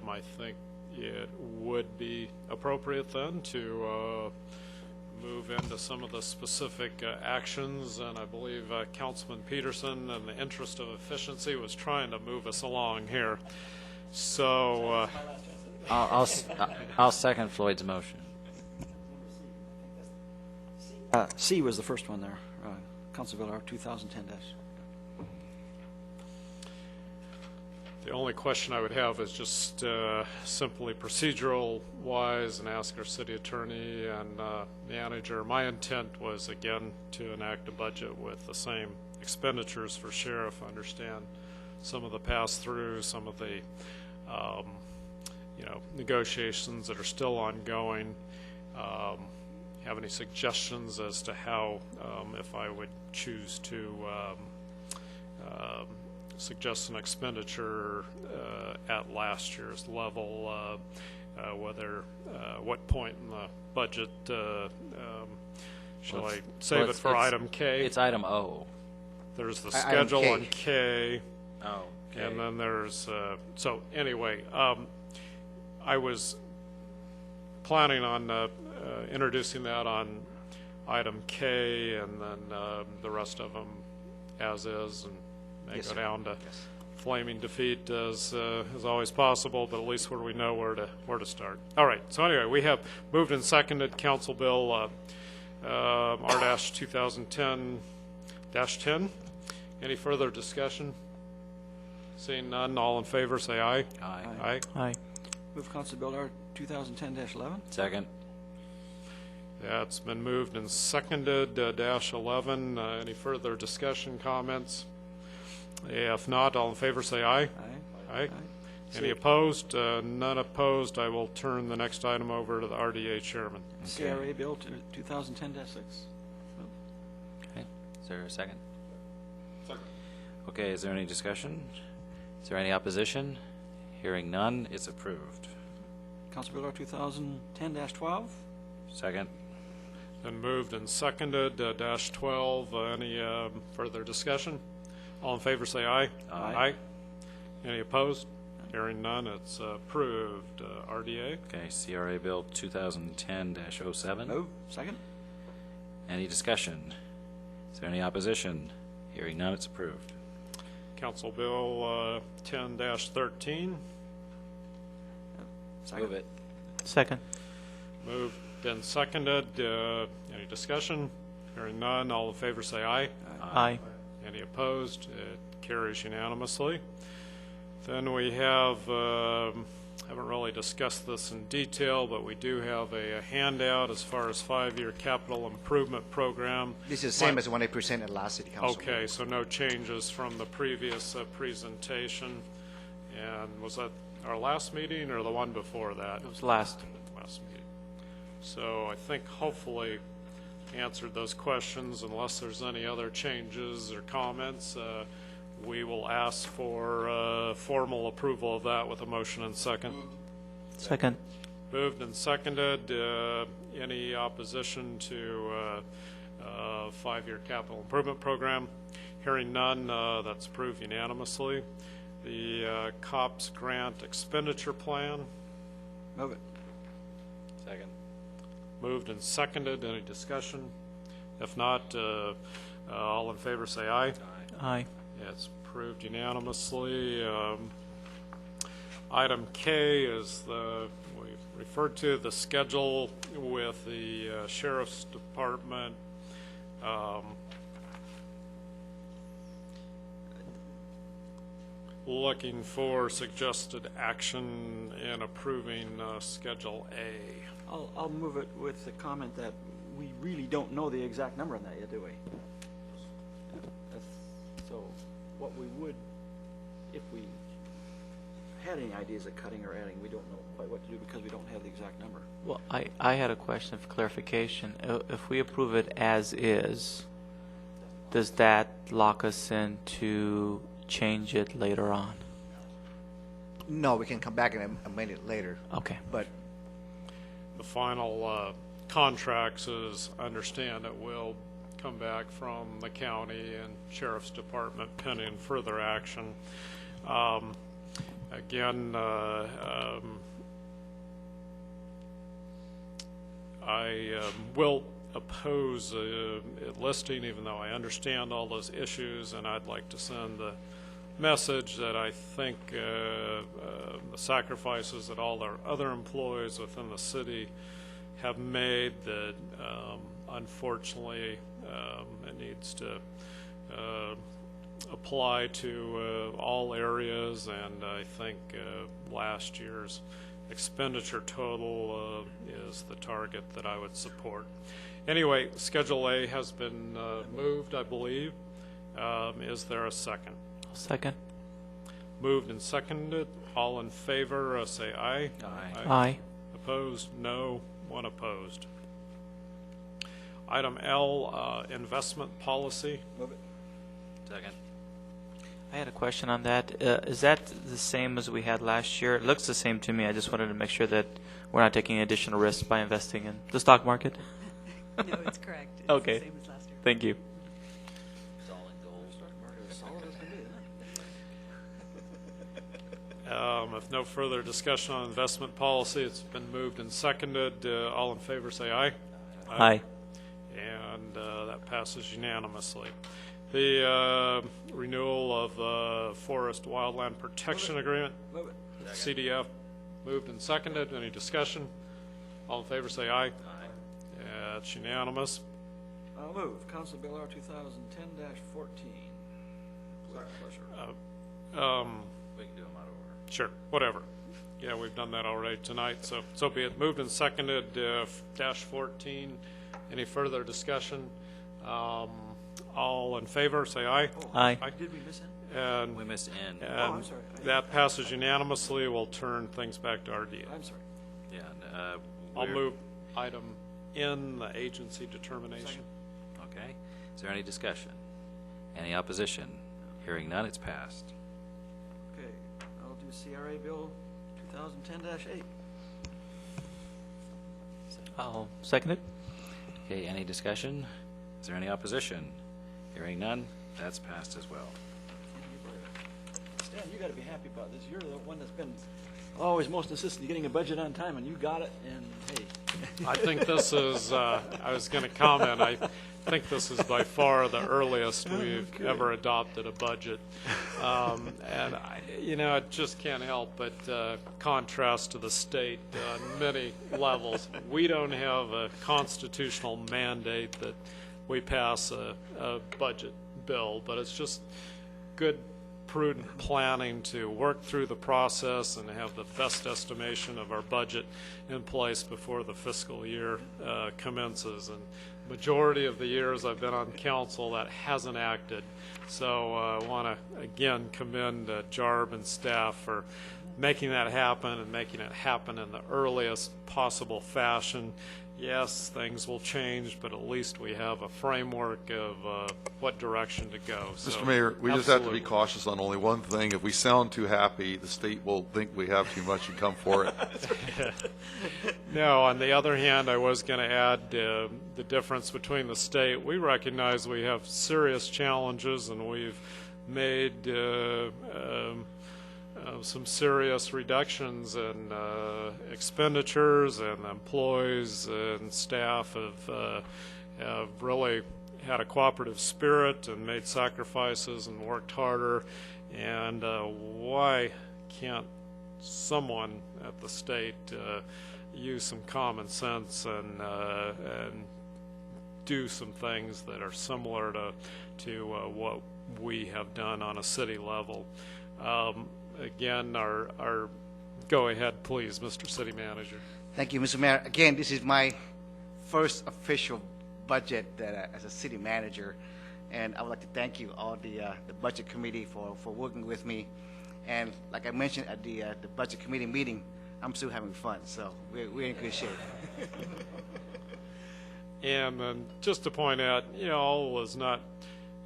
[SPEAKER 1] item, I think it would be appropriate then to move into some of the specific actions, and I believe Councilman Peterson, in the interest of efficiency, was trying to move us along here. So
[SPEAKER 17] I'll second Floyd's motion.
[SPEAKER 21] C was the first one there, Council Bill R 2010-.
[SPEAKER 1] the only question I would have is just simply procedural-wise, and ask our city attorney and manager. My intent was, again, to enact a budget with the same expenditures for sheriff. I understand some of the pass-through, some of the negotiations that are still ongoing. Have any suggestions as to how, if I would choose to suggest an expenditure at last year's level, what point in the budget shall I save it for item K?
[SPEAKER 17] It's item O.
[SPEAKER 1] There's the schedule
[SPEAKER 17] K.
[SPEAKER 1] on K.
[SPEAKER 17] Oh, okay.
[SPEAKER 1] And then there's, so anyway, I was planning on introducing that on item K, and then the rest of them as is, and may
[SPEAKER 21] Yes,
[SPEAKER 1] go
[SPEAKER 21] sir.
[SPEAKER 1] down to
[SPEAKER 21] Yes.
[SPEAKER 1] flaming defeat as always possible, but at least where we know where to start. All right. So anyway, we have moved and seconded Council Bill R-2010-10. Any further discussion? Seeing none, all in favor, say aye.
[SPEAKER 17] Aye.
[SPEAKER 1] Aye.
[SPEAKER 21] Aye. Move Council Bill R 2010-11.
[SPEAKER 17] Second.
[SPEAKER 1] That's been moved and seconded, -11. Any further discussion, comments? If not, all in favor say aye. Aye. Any opposed? None opposed. I will turn the next item over to the RDA chairman.
[SPEAKER 21] CRA Bill 2010-6.
[SPEAKER 17] Okay. Is there a second? Second. Okay. Is there any discussion? Is there any opposition? Hearing none, it's approved.
[SPEAKER 21] Council Bill R 2010-12.
[SPEAKER 17] Second.
[SPEAKER 1] Been moved and seconded, -12. Any further discussion? All in favor say aye.
[SPEAKER 17] Aye.
[SPEAKER 1] Any opposed? Hearing none, it's approved. RDA?
[SPEAKER 17] Okay. CRA Bill 2010-07.
[SPEAKER 21] Move. Second.
[SPEAKER 17] Any discussion? Is there any opposition? Hearing none, it's approved.
[SPEAKER 1] Council Bill 10-13.
[SPEAKER 21] Second.
[SPEAKER 17] Move it.
[SPEAKER 20] Second.
[SPEAKER 1] Moved and seconded. Any discussion? Hearing none, all in favor say aye.
[SPEAKER 20] Aye.
[SPEAKER 1] Any opposed? It carries unanimously. Then we have, haven't really discussed this in detail, but we do have a handout as far as 5-year capital improvement program.
[SPEAKER 13] This is the same as the one I presented last city council.
[SPEAKER 1] Okay, so no changes from the previous presentation. And was that our last meeting or the one before that?
[SPEAKER 20] It was last.
[SPEAKER 1] Last meeting. So I think hopefully answered those questions. Unless there's any other changes or comments, we will ask for formal approval of that with a motion and second.
[SPEAKER 20] Second.
[SPEAKER 1] Moved and seconded. Any opposition to 5-year capital improvement program? Hearing none, that's approved unanimously. The COPS grant expenditure plan.
[SPEAKER 21] Move it.
[SPEAKER 17] Second.
[SPEAKER 1] Moved and seconded. Any discussion? If not, all in favor say aye.
[SPEAKER 20] Aye.
[SPEAKER 1] Yeah, it's approved unanimously. Item K is we referred to the schedule with the Sheriff's Department. Looking for suggested action in approving Schedule A.
[SPEAKER 21] I'll move it with the comment that we really don't know the exact number on that yet, do we? So what we would, if we had any ideas of cutting or adding, we don't know quite what to do because we don't have the exact number.
[SPEAKER 20] Well, I had a question of clarification. If we approve it as is, does that lock us in to change it later on?
[SPEAKER 13] No, we can come back and amend it later.
[SPEAKER 20] Okay.
[SPEAKER 13] But
[SPEAKER 1] the final contracts, as I understand it, will come back from the county and Sheriff's Department pending further action. Again, I will oppose listing, even though I understand all those issues, and I'd like to send the message that I think the sacrifices that all our other employees within the city have made, that unfortunately it needs to apply to all areas, and I think last year's expenditure total is the target that I would support. Anyway, Schedule A has been moved, I believe. Is there a second?
[SPEAKER 20] Second.
[SPEAKER 1] Moved and seconded. All in favor, say aye.
[SPEAKER 20] Aye. Aye.
[SPEAKER 1] Opposed? No. One opposed. Item L, investment policy.
[SPEAKER 21] Move it.
[SPEAKER 17] Second.
[SPEAKER 20] I had a question on that. Is that the same as we had last year? It looks the same to me. I just wanted to make sure that we're not taking additional risks by investing in the stock market.
[SPEAKER 18] No, it's correct. It's
[SPEAKER 20] okay.
[SPEAKER 18] the same as last year.
[SPEAKER 20] Thank you.
[SPEAKER 21] Stock market is solid as can be,
[SPEAKER 1] If no further discussion on investment policy, it's been moved and seconded. All in favor say aye.
[SPEAKER 20] Aye.
[SPEAKER 1] And that passes unanimously. The renewal of the Forest Wildland Protection Agreement.
[SPEAKER 21] Move it.
[SPEAKER 1] CDF, moved and seconded. Any discussion? All in favor say aye. Aye. It's unanimous.
[SPEAKER 21] I'll move. Council Bill R 2010-14.
[SPEAKER 17] We can do them out of order.
[SPEAKER 1] Sure, whatever. Yeah, we've done that already tonight, so be it. Moved and seconded, -14. Any further discussion? All in favor, say aye.
[SPEAKER 20] Aye.
[SPEAKER 21] Did we miss it?
[SPEAKER 1] And,
[SPEAKER 17] We missed N.
[SPEAKER 1] and
[SPEAKER 21] I'm sorry.
[SPEAKER 1] that passes unanimously. We'll turn things back to RDA.
[SPEAKER 21] I'm sorry.
[SPEAKER 17] Yeah.
[SPEAKER 1] I'll
[SPEAKER 17] we're-
[SPEAKER 1] move item N, the agency determination.
[SPEAKER 21] Second.
[SPEAKER 17] Okay. Is there any discussion? Any opposition? Hearing none, it's passed.
[SPEAKER 21] Okay, I'll do CRA Bill 2010-8.
[SPEAKER 20] I'll second it.
[SPEAKER 17] Okay, any discussion? Is there any opposition? Hearing none, that's passed as well.
[SPEAKER 21] Stan, you got to be happy about this. You're the one that's been always most insistent in getting a budget on time, and you got it, and hey.
[SPEAKER 1] I think this is, I was going to comment, I think this is by far the earliest we've ever adopted a budget. And, it just can't help but contrast to the state on many levels. We don't have a constitutional mandate that we pass a budget bill, but it's just good, prudent planning to work through the process and have the best estimation of our budget in place before the fiscal year commences. And majority of the years I've been on council, that hasn't acted. So I want to again commend JARB and staff for making that happen and making it happen in the earliest possible fashion. Yes, things will change, but at least we have a framework of what direction to go. So,
[SPEAKER 7] Mr. Mayor, we just have to be
[SPEAKER 1] absolutely.
[SPEAKER 7] cautious on only one thing. If we sound too happy, the state will think we have too much and come for it.
[SPEAKER 1] No, on the other hand, I was going to add the difference between the state. We recognize we have serious challenges, and we've made some serious reductions in expenditures, and employees and staff have really had a cooperative spirit and made sacrifices and worked harder. And why can't someone at the state use some common sense and do some things that are similar to what we have done on a city level? Again, our go ahead, please, Mr. City Manager.
[SPEAKER 13] Thank you, Mr. Mayor. Again, this is my first official budget as a city manager, and I would like to thank you, all the budget committee, for working with me. And like I mentioned at the budget committee meeting, I'm still having fun, so we're in good shape.
[SPEAKER 1] And just to point out, all was not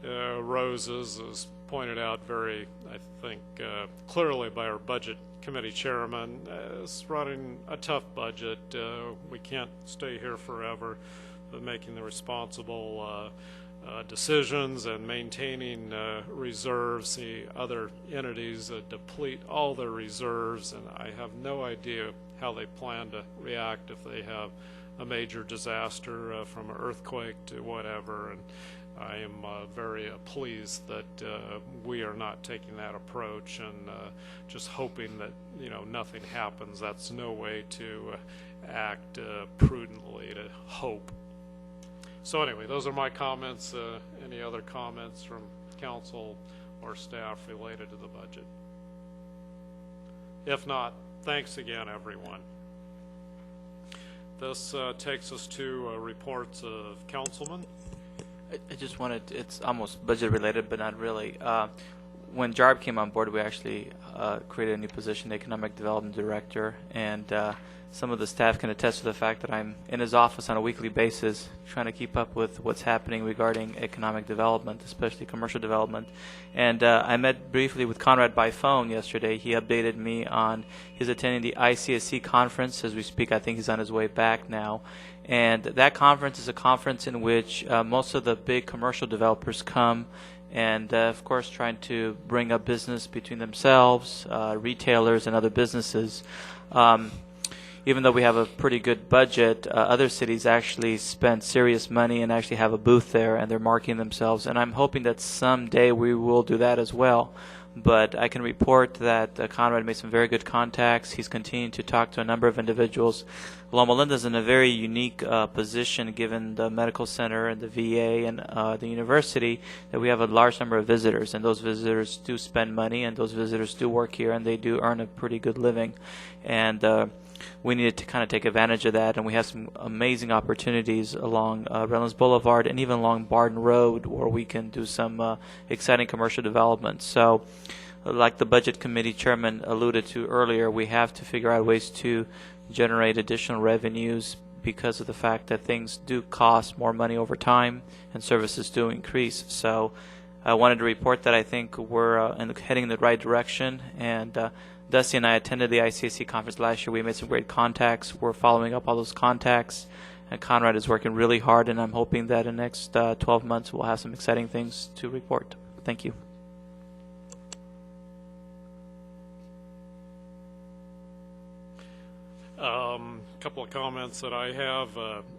[SPEAKER 1] roses, as pointed out very, I think, clearly by our budget committee chairman. It's running a tough budget. We can't stay here forever, but making the responsible decisions and maintaining reserves. The other entities deplete all their reserves, and I have no idea how they plan to react if they have a major disaster from an earthquake to whatever. And I am very pleased that we are not taking that approach and just hoping that nothing happens. That's no way to act prudently, to hope. So anyway, those are my comments. Any other comments from council or staff related to the budget? If not, thanks again, everyone. This takes us to reports of councilmen.
[SPEAKER 20] I just wanted, it's almost budget related, but not really. When Jarb came on board, we actually created a new position, Economic Development Director, and some of the staff can attest to the fact that I'm in his office on a weekly basis trying to keep up with what's happening regarding economic development, especially commercial development. And I met briefly with Conrad by phone yesterday. He updated me on his attending the ICSC conference as we speak. I think he's on his way back now. And that conference is a conference in which most of the big commercial developers come and, of course, trying to bring up business between themselves, retailers, and other businesses. Even though we have a pretty good budget, other cities actually spend serious money and actually have a booth there, and they're marketing themselves. And I'm hoping that someday we will do that as well. But I can report that Conrad made some very good contacts. He's continuing to talk to a number of individuals. Loma Linda is in a very unique position given the medical center and the VA and the university, that we have a large number of visitors, and those visitors do spend money, and those visitors do work here, and they do earn a pretty good living. And we needed to kind of take advantage of that, and we have some amazing opportunities along Redlands Boulevard and even along Barton Road where we can do some exciting commercial development. So like the Budget Committee Chairman alluded to earlier, we have to figure out ways to generate additional revenues because of the fact that things do cost more money over time and services do increase. So I wanted to report that I think we're heading in the right direction, and Dusty and I attended the ICSC conference last year. We made some great contacts. We're following up all those contacts, and Conrad is working really hard, and I'm hoping that in the next 12 months we'll have some exciting things to report. Thank you.
[SPEAKER 1] Couple of comments that I have.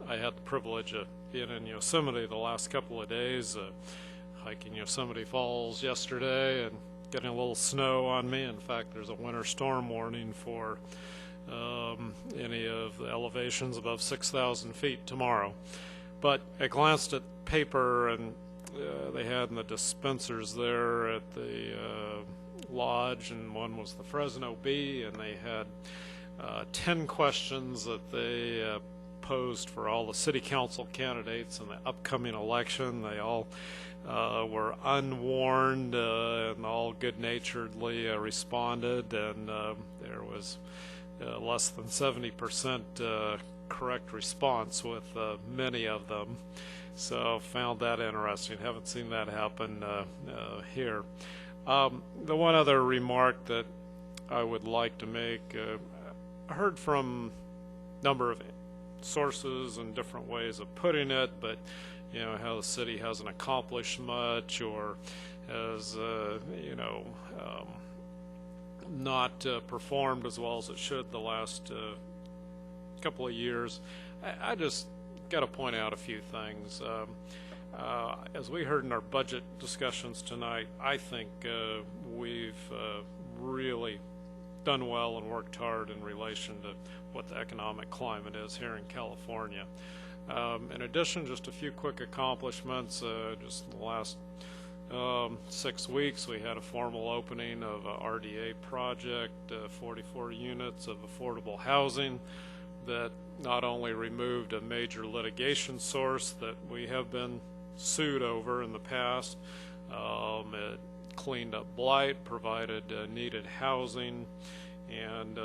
[SPEAKER 1] I had the privilege of being in Yosemite the last couple of days, hiking Yosemite Falls yesterday, and getting a little snow on me. In fact, there's a winter storm warning for any of the elevations above 6,000 feet tomorrow. But I glanced at paper, and they had in the dispensers there at the lodge, and one was the Fresno Bee, and they had 10 questions that they posed for all the city council candidates in the upcoming election. They all were unwarned and all good-naturedly responded, and there was less than 70% correct response with many of them. So found that interesting. Haven't seen that happen here. The one other remark that I would like to make, I heard from a number of sources and different ways of putting it, but how the city hasn't accomplished much, or has not performed as well as it should the last couple of years. I just got to point out a few things. As we heard in our budget discussions tonight, I think we've really done well and worked hard in relation to what the economic climate is here in California. In addition, just a few quick accomplishments. Just in the last 6 weeks, we had a formal opening of a RDA project, 44 units of affordable housing that not only removed a major litigation source that we have been sued over in the past, it cleaned up blight, provided needed housing, and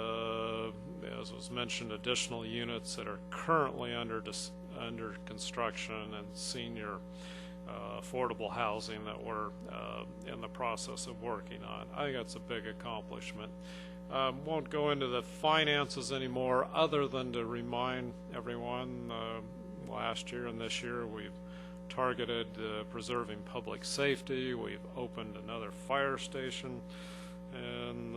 [SPEAKER 1] as was mentioned, additional units that are currently under construction and senior affordable housing that we're in the process of working on. I think that's a big accomplishment. Won't go into the finances anymore, other than to remind everyone last year and this year we've targeted preserving public safety. We've opened another fire station in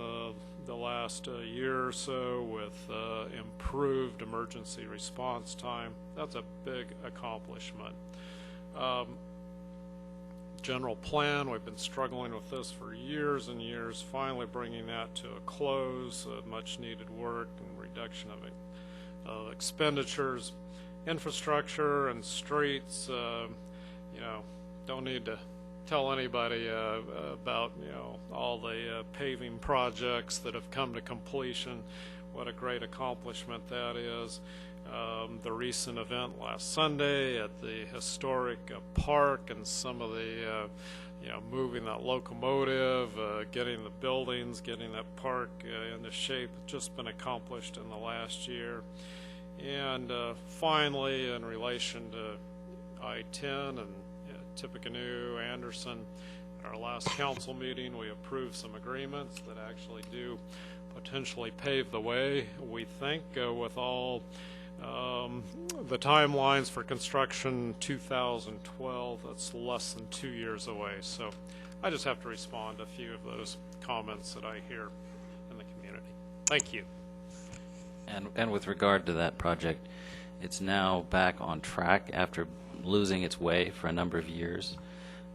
[SPEAKER 1] the last year or so with improved emergency response time. That's a big accomplishment. General plan, we've been struggling with this for years and years, finally bringing that to a close, much needed work and reduction of expenditures. Infrastructure and streets, don't need to tell anybody about all the paving projects that have come to completion. What a great accomplishment that is. The recent event last Sunday at the historic park, and some of the moving that locomotive, getting the buildings, getting that park into shape, just been accomplished in the last year. And finally, in relation to I-10 and Tippecanoe, Anderson, at our last council meeting, we approved some agreements that actually do potentially pave the way, we think, with all the timelines for construction 2012. That's less than 2 years away. So I just have to respond to a few of those comments that I hear in the community. Thank you.
[SPEAKER 17] And with regard to that project, it's now back on track after losing its way for a number of years.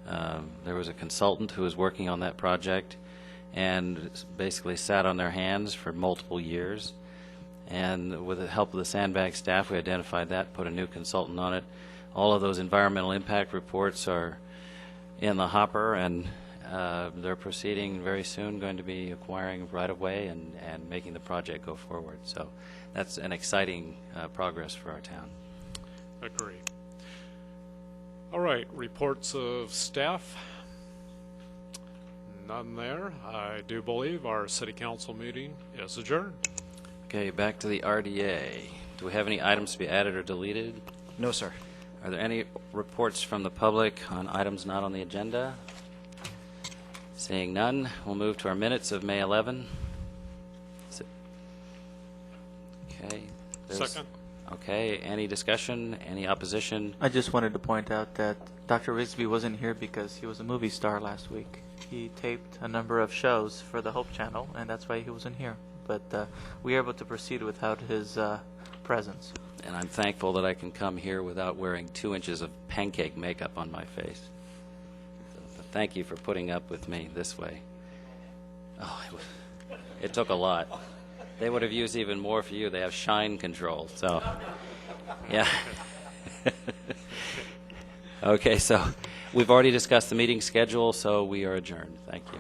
[SPEAKER 17] There was a consultant who was working on that project and basically sat on their hands for multiple years. And with the help of the Sandbag staff, we identified that, put a new consultant on it. All of those environmental impact reports are in the hopper, and they're proceeding very soon, going to be acquiring right-of-way and making the project go forward. So that's an exciting progress for our town.
[SPEAKER 1] Agreed. All right, reports of staff. None there. I do believe our city council meeting is adjourned.
[SPEAKER 17] Okay, back to the RDA. Do we have any items to be added or deleted?
[SPEAKER 13] No, sir.
[SPEAKER 17] Are there any reports from the public on items not on the agenda? Seeing none, we'll move to our minutes of May 11. Okay.
[SPEAKER 1] Second.
[SPEAKER 17] Okay, any discussion, any opposition?
[SPEAKER 20] I just wanted to point out that Dr. Rigsby wasn't here because he was a movie star last week. He taped a number of shows for the Hope Channel, and that's why he wasn't here. But we are able to proceed without his presence.
[SPEAKER 17] And I'm thankful that I can come here without wearing 2 inches of pancake makeup on my face. So thank you for putting up with me this way. Oh, it took a lot. They would have used even more for you. They have shine control. So, yeah. Okay, so we've already discussed the meeting schedule, so we are adjourned. Thank you.